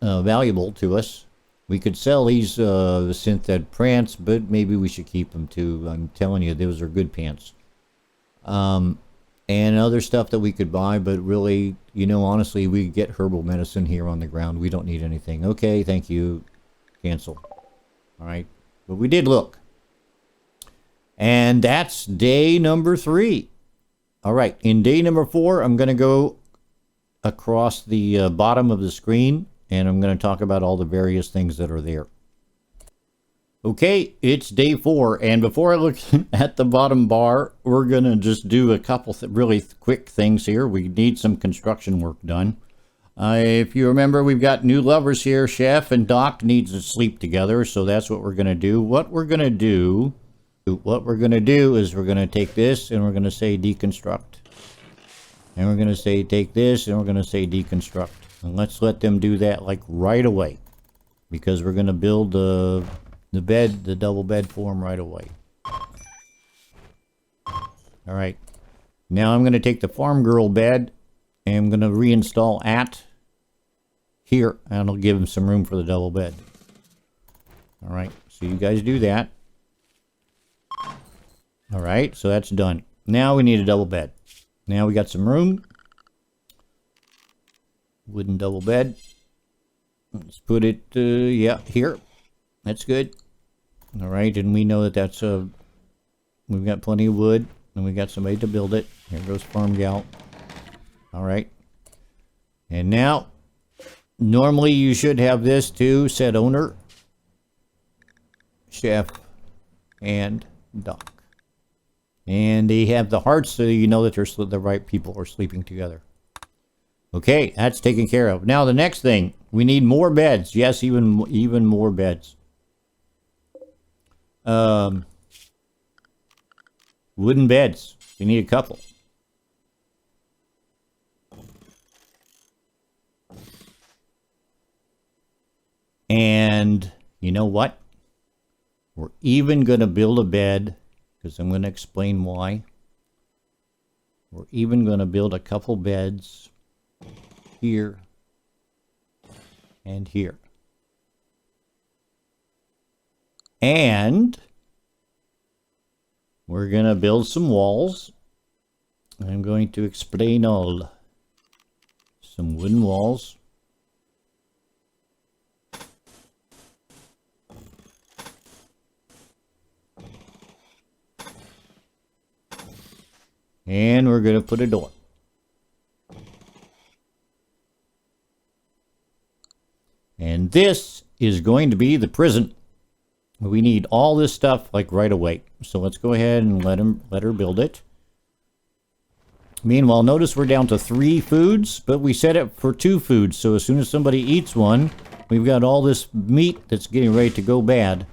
valuable to us. We could sell these synthetic pants, but maybe we should keep them too. I'm telling you, those are good pants. And other stuff that we could buy, but really, you know, honestly, we get herbal medicine here on the ground. We don't need anything. Okay, thank you. Cancel. All right. But we did look. And that's day number 3. All right. In day number 4, I'm going to go across the bottom of the screen, and I'm going to talk about all the various things that are there. Okay, it's day 4, and before I look at the bottom bar, we're going to just do a couple really quick things here. We need some construction work done. If you remember, we've got new lovers here. Chef and Doc needs to sleep together, so that's what we're going to do. What we're going to do is we're going to take this, and we're going to say deconstruct. And we're going to say take this, and we're going to say deconstruct. And let's let them do that like right away, because we're going to build the bed, the double bed for them right away. All right. Now I'm going to take the farm girl bed, and I'm going to reinstall at here, and I'll give them some room for the double bed. All right, so you guys do that. All right, so that's done. Now we need a double bed. Now we got some room. Wooden double bed. Let's put it, yeah, here. That's good. All right, and we know that that's we've got plenty of wood, and we got somebody to build it. Here goes Farm Gal. All right. And now, normally you should have this too, said owner, chef, and Doc. And they have the hearts, so you know that the right people are sleeping together. Okay, that's taken care of. Now the next thing, we need more beds. Yes, even more beds. Wooden beds. We need a couple. And you know what? We're even going to build a bed, because I'm going to explain why. We're even going to build a couple beds here and here. And we're going to build some walls. I'm going to explain all. Some wooden walls. And we're going to put a door. And this is going to be the prison. We need all this stuff like right away. So let's go ahead and let her build it. Meanwhile, notice we're down to 3 foods, but we set it for 2 foods. So as soon as somebody eats one, we've got all this meat that's getting ready to go bad.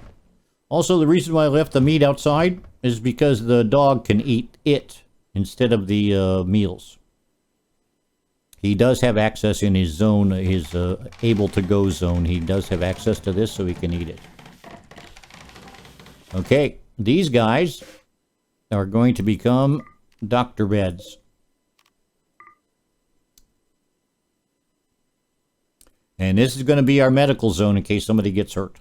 Also, the reason why I left the meat outside is because the dog can eat it instead of the meals. He does have access in his zone, his able-to-go zone. He does have access to this, so he can eat it. Okay, these guys are going to become doctor beds. And this is going to be our medical zone in case somebody gets hurt.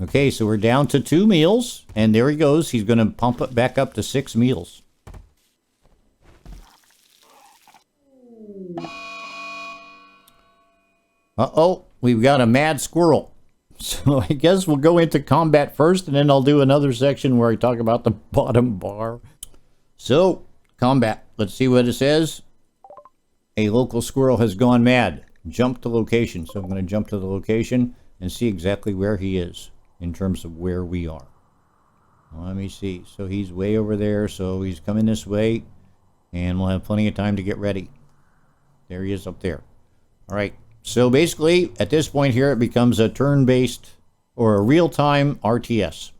Okay, so we're down to 2 meals, and there he goes. He's going to pump it back up to 6 meals. Uh-oh, we've got a mad squirrel. So I guess we'll go into combat first, and then I'll do another section where I talk about the bottom bar. So, combat. Let's see what it says. A local squirrel has gone mad. Jump to location. So I'm going to jump to the location and see exactly where he is in terms of where we are. Let me see. So he's way over there. So he's coming this way, and we'll have plenty of time to get ready. There he is up there. All right. So basically, at this point here, it becomes a turn-based or a real-time RTS.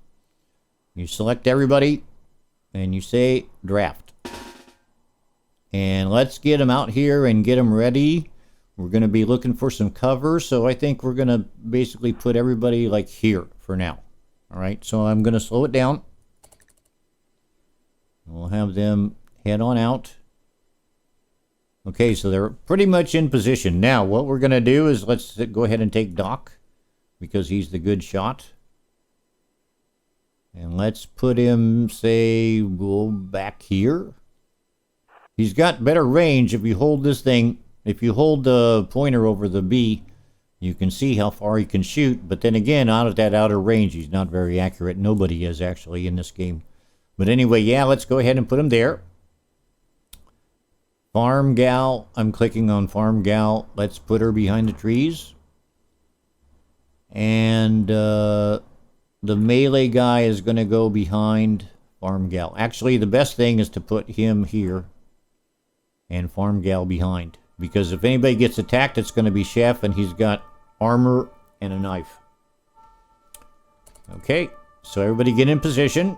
You select everybody, and you say draft. And let's get them out here and get them ready. We're going to be looking for some cover, so I think we're going to basically put everybody like here for now. All right, so I'm going to slow it down. We'll have them head on out. Okay, so they're pretty much in position. Now, what we're going to do is let's go ahead and take Doc, because he's the good shot. And let's put him, say, go back here. He's got better range if you hold this thing. If you hold the pointer over the B, you can see how far he can shoot. But then again, out of that outer range, he's not very accurate. Nobody is actually in this game. But anyway, yeah, let's go ahead and put him there. Farm gal, I'm clicking on farm gal. Let's put her behind the trees. And the melee guy is going to go behind farm gal. Actually, the best thing is to put him here and farm gal behind. Because if anybody gets attacked, it's going to be Chef, and he's got armor and a knife. Okay, so everybody get in position.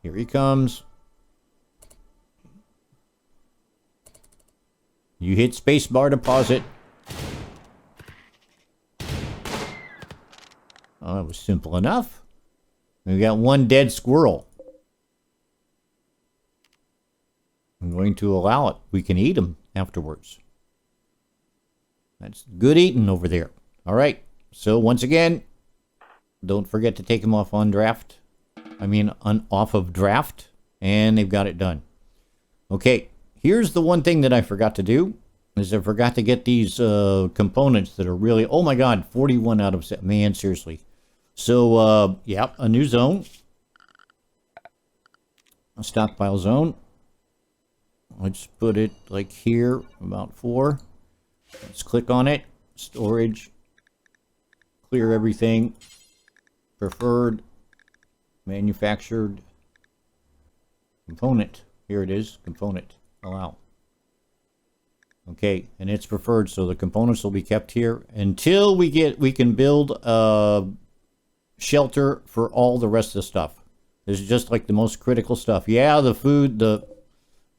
Here he comes. You hit spacebar to pause it. Oh, that was simple enough. We got one dead squirrel. I'm going to allow it. We can eat him afterwards. That's good eating over there. All right. So once again, don't forget to take him off on draft. Off of draft. And they've got it done. Okay. Here's the one thing that I forgot to do, is I forgot to get these components that are really, oh my god, 41 out of 7. Man, seriously. So, yeah, a new zone. A stockpile zone. Let's put it like here, about 4. Let's click on it. Storage. Clear everything. Preferred. Manufactured. Component. Here it is. Component. Allow. Okay, and it's preferred, so the components will be kept here until we can build a shelter for all the rest of the stuff. This is just like the most critical stuff. Yeah, the food, the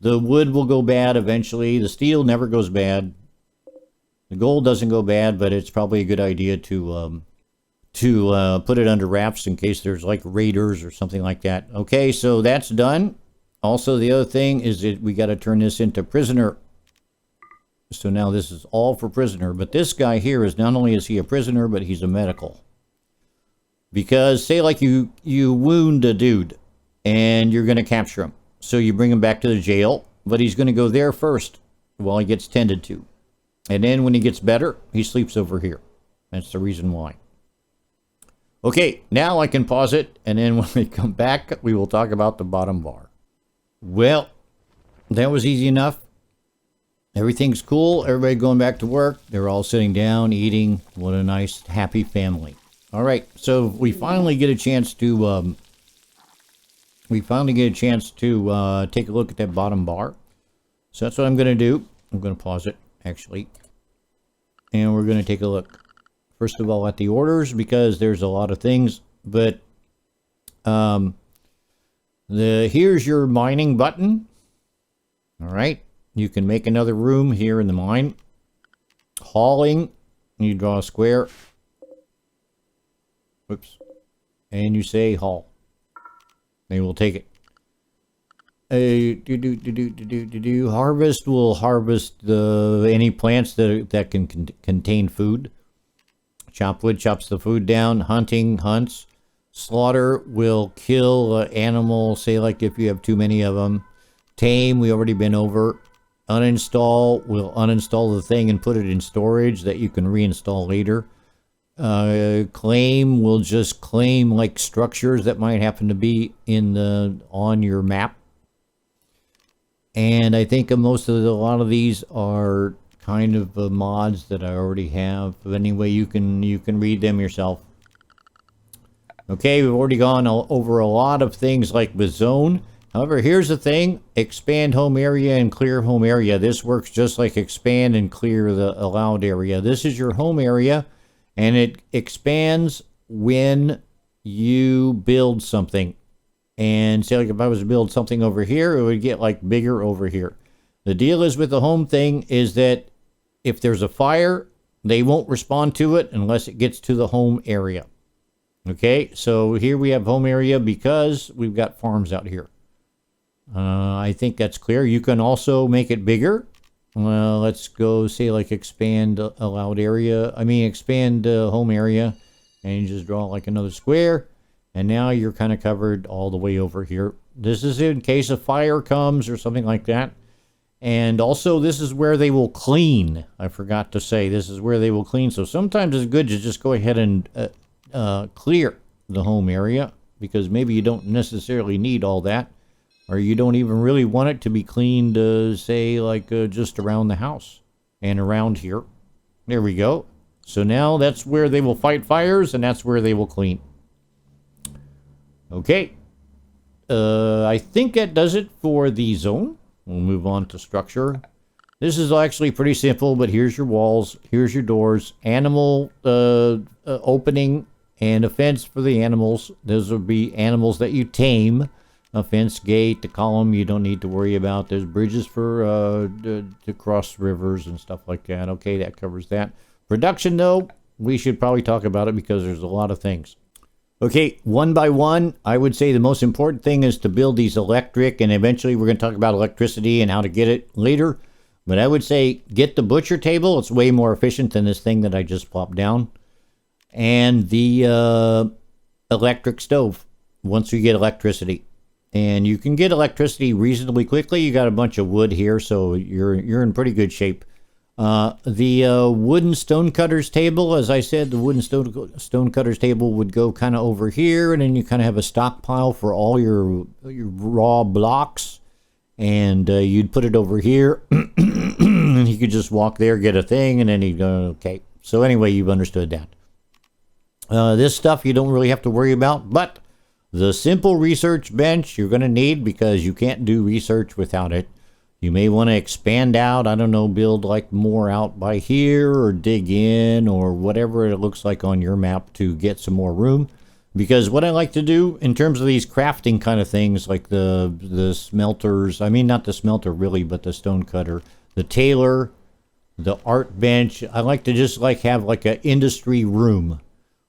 wood will go bad eventually. The steel never goes bad. The gold doesn't go bad, but it's probably a good idea to put it under wraps in case there's like raiders or something like that. Okay, so that's done. Also, the other thing is that we got to turn this into prisoner. So now this is all for prisoner. But this guy here is not only is he a prisoner, but he's a medical. Because say like you wound a dude and you're going to capture him. So you bring him back to the jail, but he's going to go there first while he gets tended to. And then when he gets better, he sleeps over here. That's the reason why. Okay, now I can pause it, and then when we come back, we will talk about the bottom bar. Well, that was easy enough. Everything's cool. Everybody going back to work. They're all sitting down, eating. What a nice, happy family. All right, so we finally get a chance to take a look at that bottom bar. So that's what I'm going to do. I'm going to pause it, actually. And we're going to take a look. First of all, at the orders, because there's a lot of things. But here's your mining button. All right. You can make another room here in the mine. Hauling. You draw a square. Whoops. And you say haul. They will take it. Harvest will harvest any plants that can contain food. Chop wood chops the food down. Hunting hunts. Slaughter will kill animal. Say like if you have too many of them. Tame, we already been over. Uninstall will uninstall the thing and put it in storage that you can reinstall later. Claim will just claim like structures that might happen to be on your map. And I think a lot of these are kind of mods that I already have. But anyway, you can read them yourself. Okay, we've already gone over a lot of things like the zone. However, here's the thing. Expand home area and clear home area. This works just like expand and clear the allowed area. This is your home area, and it expands when you build something. And say like if I was to build something over here, it would get like bigger over here. The deal is with the home thing is that if there's a fire, they won't respond to it unless it gets to the home area. Okay, so here we have home area because we've got farms out here. I think that's clear. You can also make it bigger. Well, let's go say like expand allowed area. Expand home area, and you just draw like another square. And now you're kind of covered all the way over here. This is in case a fire comes or something like that. And also this is where they will clean. I forgot to say this is where they will clean. So sometimes it's good to just go ahead and clear the home area, because maybe you don't necessarily need all that, or you don't even really want it to be cleaned, say like just around the house and around here. There we go. So now that's where they will fight fires, and that's where they will clean. Okay. I think that does it for the zone. We'll move on to structure. This is actually pretty simple, but here's your walls, here's your doors, animal opening, and a fence for the animals. Those will be animals that you tame. A fence, gate, the column you don't need to worry about. There's bridges for to cross rivers and stuff like that. Okay, that covers that. Production, though, we should probably talk about it because there's a lot of things. Okay, one by one, I would say the most important thing is to build these electric, and eventually we're going to talk about electricity and how to get it later. But I would say get the butcher table. It's way more efficient than this thing that I just plopped down. And the electric stove once you get electricity. And you can get electricity reasonably quickly. You got a bunch of wood here, so you're in pretty good shape. The wooden stonecutters table, as I said, the wooden stonecutters table would go kind of over here, and then you kind of have a stockpile for all your raw blocks, and you'd put it over here, and you could just walk there, get a thing, and then you go, okay. So anyway, you've understood that. This stuff you don't really have to worry about, but the simple research bench you're going to need, because you can't do research without it. You may want to expand out, I don't know, build like more out by here, or dig in, or whatever it looks like on your map to get some more room. Because what I like to do in terms of these crafting kind of things, like the smelters, I mean not the smelter really, but the stone cutter, the tailor, the art bench, I like to just like have like an industry room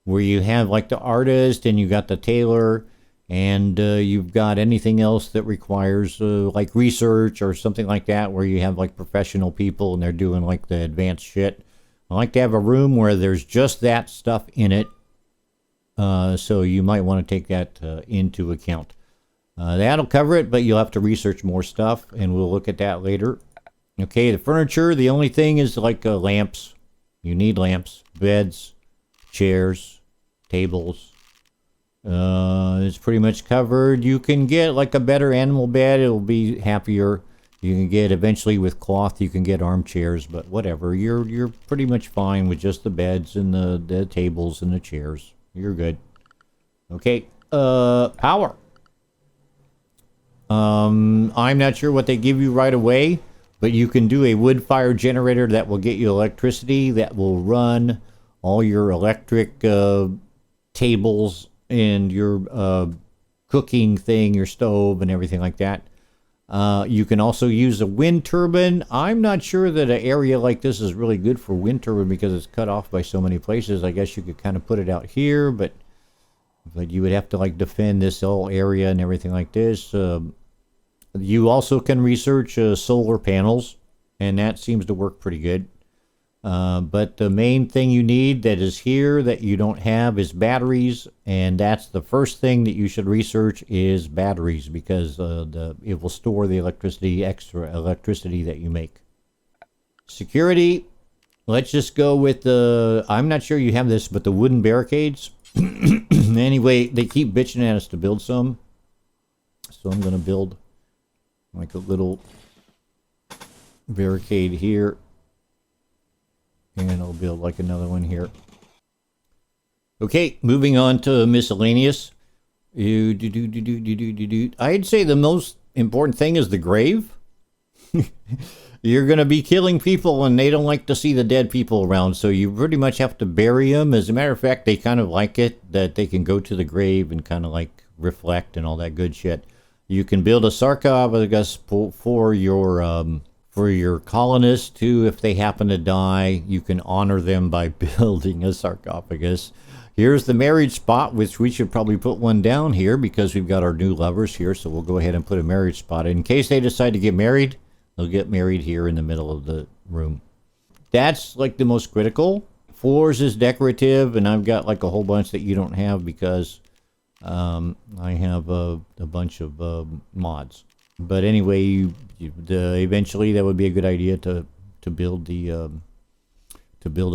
where you have like the artist and you got the tailor, and you've got anything else that requires like research or something like that, where you have like professional people and they're doing like the advanced shit. I like to have a room where there's just that stuff in it. So you might want to take that into account. That'll cover it, but you'll have to research more stuff, and we'll look at that later. Okay, the furniture, the only thing is like lamps. You need lamps, beds, chairs, tables. It's pretty much covered. You can get like a better animal bed. It'll be happier. You can get eventually with cloth. You can get armchairs, but whatever. You're pretty much fine with just the beds and the tables and the chairs. You're good. Okay. Power. I'm not sure what they give you right away, but you can do a wood fire generator that will get you electricity, that will run all your electric tables and your cooking thing, your stove and everything like that. You can also use a wind turbine. I'm not sure that an area like this is really good for wind turbine because it's cut off by so many places. I guess you could kind of put it out here, but you would have to like defend this whole area and everything like this. You also can research solar panels, and that seems to work pretty good. But the main thing you need that is here that you don't have is batteries, and that's the first thing that you should research is batteries, because it will store the extra electricity that you make. Security, let's just go with I'm not sure you have this, but the wooden barricades. Anyway, they keep bitching at us to build some. So I'm going to build like a little barricade here. And I'll build like another one here. Okay, moving on to miscellaneous. I'd say the most important thing is the grave. You're going to be killing people and they don't like to see the dead people around, so you pretty much have to bury them. As a matter of fact, they kind of like it, that they can go to the grave and kind of like reflect and all that good shit. You can build a sarcophagus for your colonists too. If they happen to die, you can honor them by building a sarcophagus. Here's the marriage spot, which we should probably put one down here because we've got our new lovers here, so we'll go ahead and put a marriage spot in case they decide to get married. They'll get married here in the middle of the room. That's like the most critical. Floors is decorative, and I've got like a whole bunch that you don't have because I have a bunch of mods. But anyway, eventually that would be a good idea to build a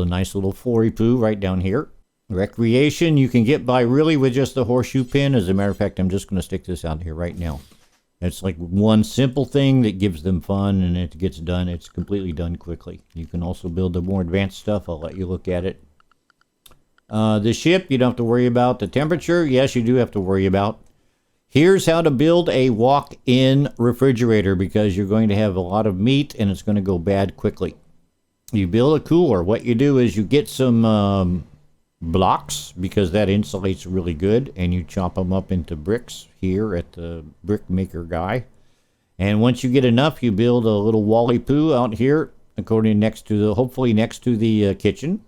nice little floory poo right down here. Recreation you can get by really with just the horseshoe pin. As a matter of fact, I'm just going to stick this out here right now. It's like one simple thing that gives them fun, and it gets done. It's completely done quickly. You can also build the more advanced stuff. I'll let you look at it. The ship, you don't have to worry about. The temperature, yes, you do have to worry about. Here's how to build a walk-in refrigerator, because you're going to have a lot of meat, and it's going to go bad quickly. You build a cooler. What you do is you get some blocks, because that insulates really good, and you chop them up into bricks here at the brick maker guy. And once you get enough, you build a little wally poo out here, hopefully next to the kitchen.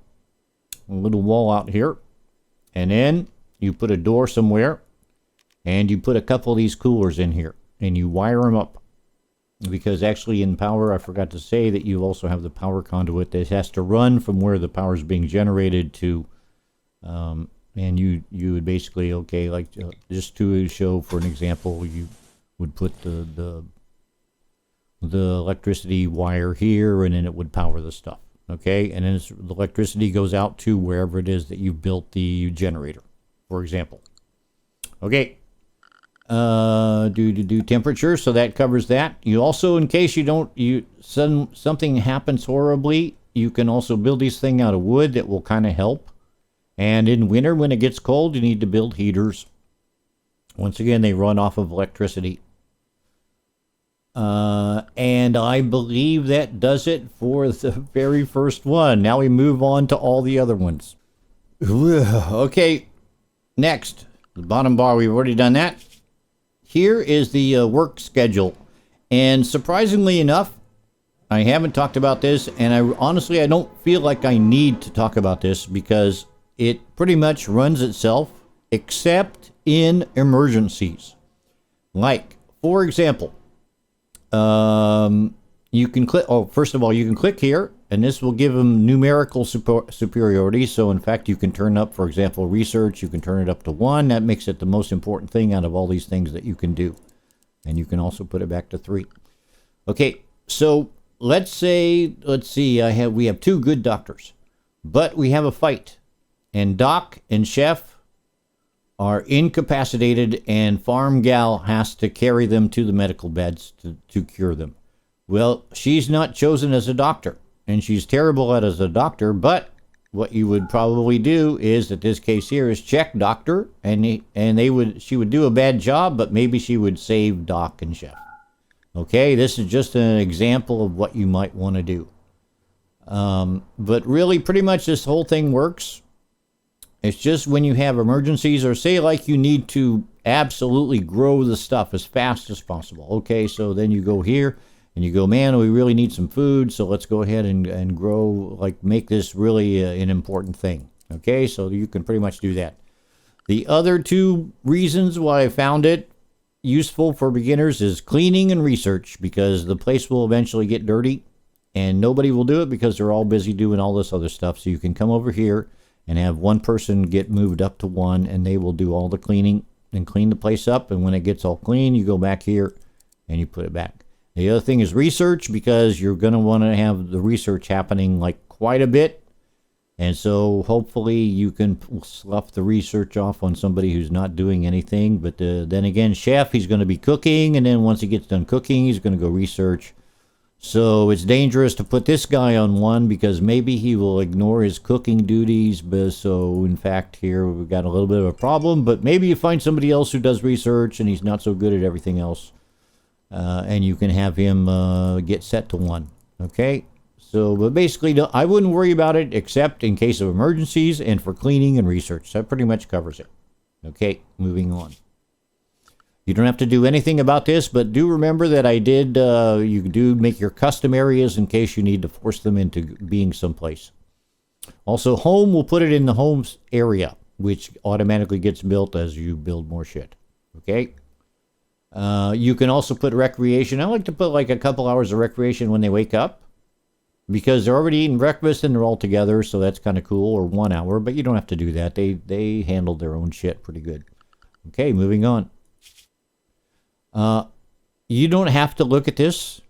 A little wall out here, and then you put a door somewhere, and you put a couple of these coolers in here, and you wire them up. Because actually in power, I forgot to say that you also have the power conduit that has to run from where the power is being generated to. And you would basically, okay, like just to show for an example, you would put the electricity wire here, and then it would power the stuff. Okay, and then the electricity goes out to wherever it is that you built the generator, for example. Okay, do temperature, so that covers that. You also, in case something happens horribly, you can also build these things out of wood that will kind of help. And in winter, when it gets cold, you need to build heaters. Once again, they run off of electricity. And I believe that does it for the very first one. Now we move on to all the other ones. Okay, next, the bottom bar, we've already done that. Here is the work schedule. And surprisingly enough, I haven't talked about this, and honestly, I don't feel like I need to talk about this because it pretty much runs itself, except in emergencies. Like, for example, you can click, first of all, you can click here, and this will give them numerical superiority. So in fact, you can turn up, for example, research, you can turn it up to 1. That makes it the most important thing out of all these things that you can do. And you can also put it back to 3. Okay, so let's see, we have 2 good doctors, but we have a fight. And Doc and Chef are incapacitated, and Farm Gal has to carry them to the medical beds to cure them. Well, she's not chosen as a doctor, and she's terrible at as a doctor, but what you would probably do is, at this case here, is check doctor, and she would do a bad job, but maybe she would save Doc and Chef. Okay, this is just an example of what you might want to do. But really, pretty much this whole thing works. It's just when you have emergencies, or say like you need to absolutely grow the stuff as fast as possible. Okay, so then you go here and you go, man, we really need some food, so let's go ahead and grow, like make this really an important thing. Okay, so you can pretty much do that. The other 2 reasons why I found it useful for beginners is cleaning and research, because the place will eventually get dirty. and nobody will do it because they're all busy doing all this other stuff. So you can come over here and have one person get moved up to 1, and they will do all the cleaning and clean the place up. And when it gets all clean, you go back here and you put it back. The other thing is research, because you're going to want to have the research happening like quite a bit. And so hopefully you can slough the research off on somebody who's not doing anything. But then again, chef, he's going to be cooking. And then once he gets done cooking, he's going to go research. So it's dangerous to put this guy on 1, because maybe he will ignore his cooking duties. But so in fact, here we've got a little bit of a problem. But maybe you find somebody else who does research and he's not so good at everything else. And you can have him get set to 1. Okay? So, but basically, I wouldn't worry about it except in case of emergencies and for cleaning and research. That pretty much covers it. Okay, moving on. You don't have to do anything about this, but do remember that I did, you do make your custom areas in case you need to force them into being someplace. Also, home, we'll put it in the homes area, which automatically gets built as you build more shit. Okay? You can also put recreation. I like to put like a couple hours of recreation when they wake up, because they're already eating breakfast and they're all together, so that's kind of cool. Or 1 hour, but you don't have to do that. They handle their own shit pretty good. Okay, moving on. You don't have to look at this.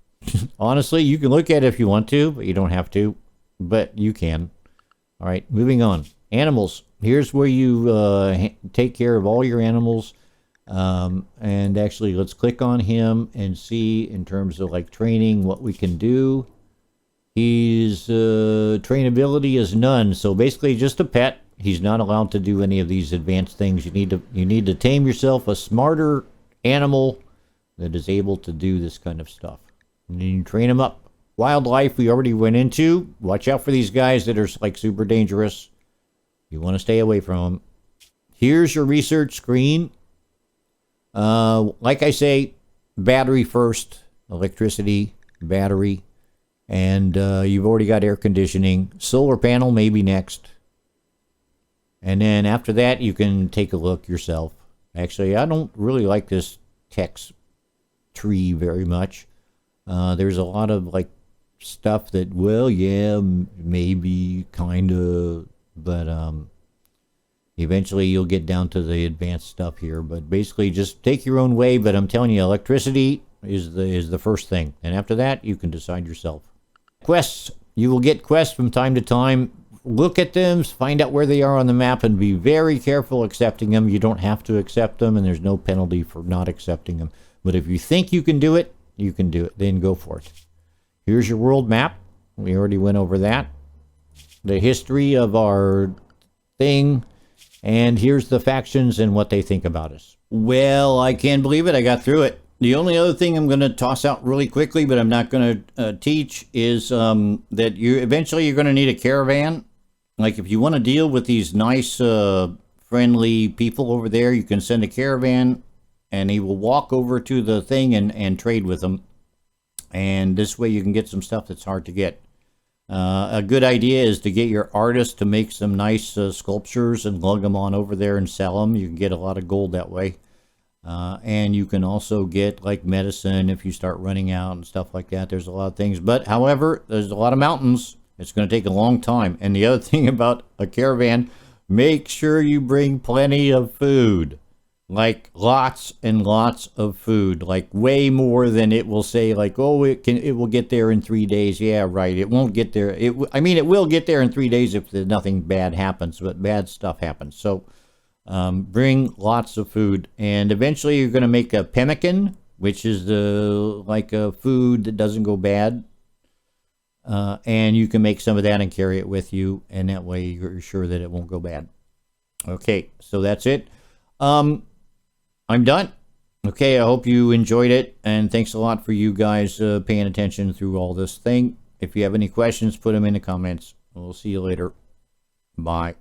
Honestly, you can look at it if you want to, but you don't have to. But you can. All right, moving on. Animals. Here's where you take care of all your animals. And actually, let's click on him and see in terms of like training what we can do. His trainability is none, so basically just a pet. He's not allowed to do any of these advanced things. You need to tame yourself a smarter animal that is able to do this kind of stuff. And then you train him up. Wildlife we already went into. Watch out for these guys that are like super dangerous. You want to stay away from them. Here's your research screen. Like I say, battery first, electricity, battery. And you've already got air conditioning. Solar panel maybe next. And then after that, you can take a look yourself. Actually, I don't really like this text tree very much. There's a lot of like stuff that, well, yeah, maybe, kind of. But eventually you'll get down to the advanced stuff here. But basically just take your own way. But I'm telling you, electricity is the first thing. And after that, you can decide yourself. Quests. You will get quests from time to time. Look at them, find out where they are on the map, and be very careful accepting them. You don't have to accept them, and there's no penalty for not accepting them. But if you think you can do it, you can do it. Then go for it. Here's your world map. We already went over that. The history of our thing. And here's the factions and what they think about us. Well, I can't believe it. I got through it. The only other thing I'm going to toss out really quickly, but I'm not going to teach, is that eventually you're going to need a caravan. Like if you want to deal with these nice, friendly people over there, you can send a caravan and he will walk over to the thing and trade with them. And this way you can get some stuff that's hard to get. A good idea is to get your artist to make some nice sculptures and lug them on over there and sell them. You can get a lot of gold that way. And you can also get like medicine if you start running out and stuff like that. There's a lot of things. But however, there's a lot of mountains. It's going to take a long time. And the other thing about a caravan, make sure you bring plenty of food. Like lots and lots of food. Like way more than it will say like, oh, it will get there in 3 days. Yeah, right. It won't get there. It will get there in 3 days if nothing bad happens, but bad stuff happens. So bring lots of food, and eventually you're going to make a pemmican, which is like a food that doesn't go bad. And you can make some of that and carry it with you, and that way you're sure that it won't go bad. Okay, so that's it. I'm done. Okay, I hope you enjoyed it, and thanks a lot for you guys paying attention through all this thing. If you have any questions, put them in the comments. We'll see you later. Bye.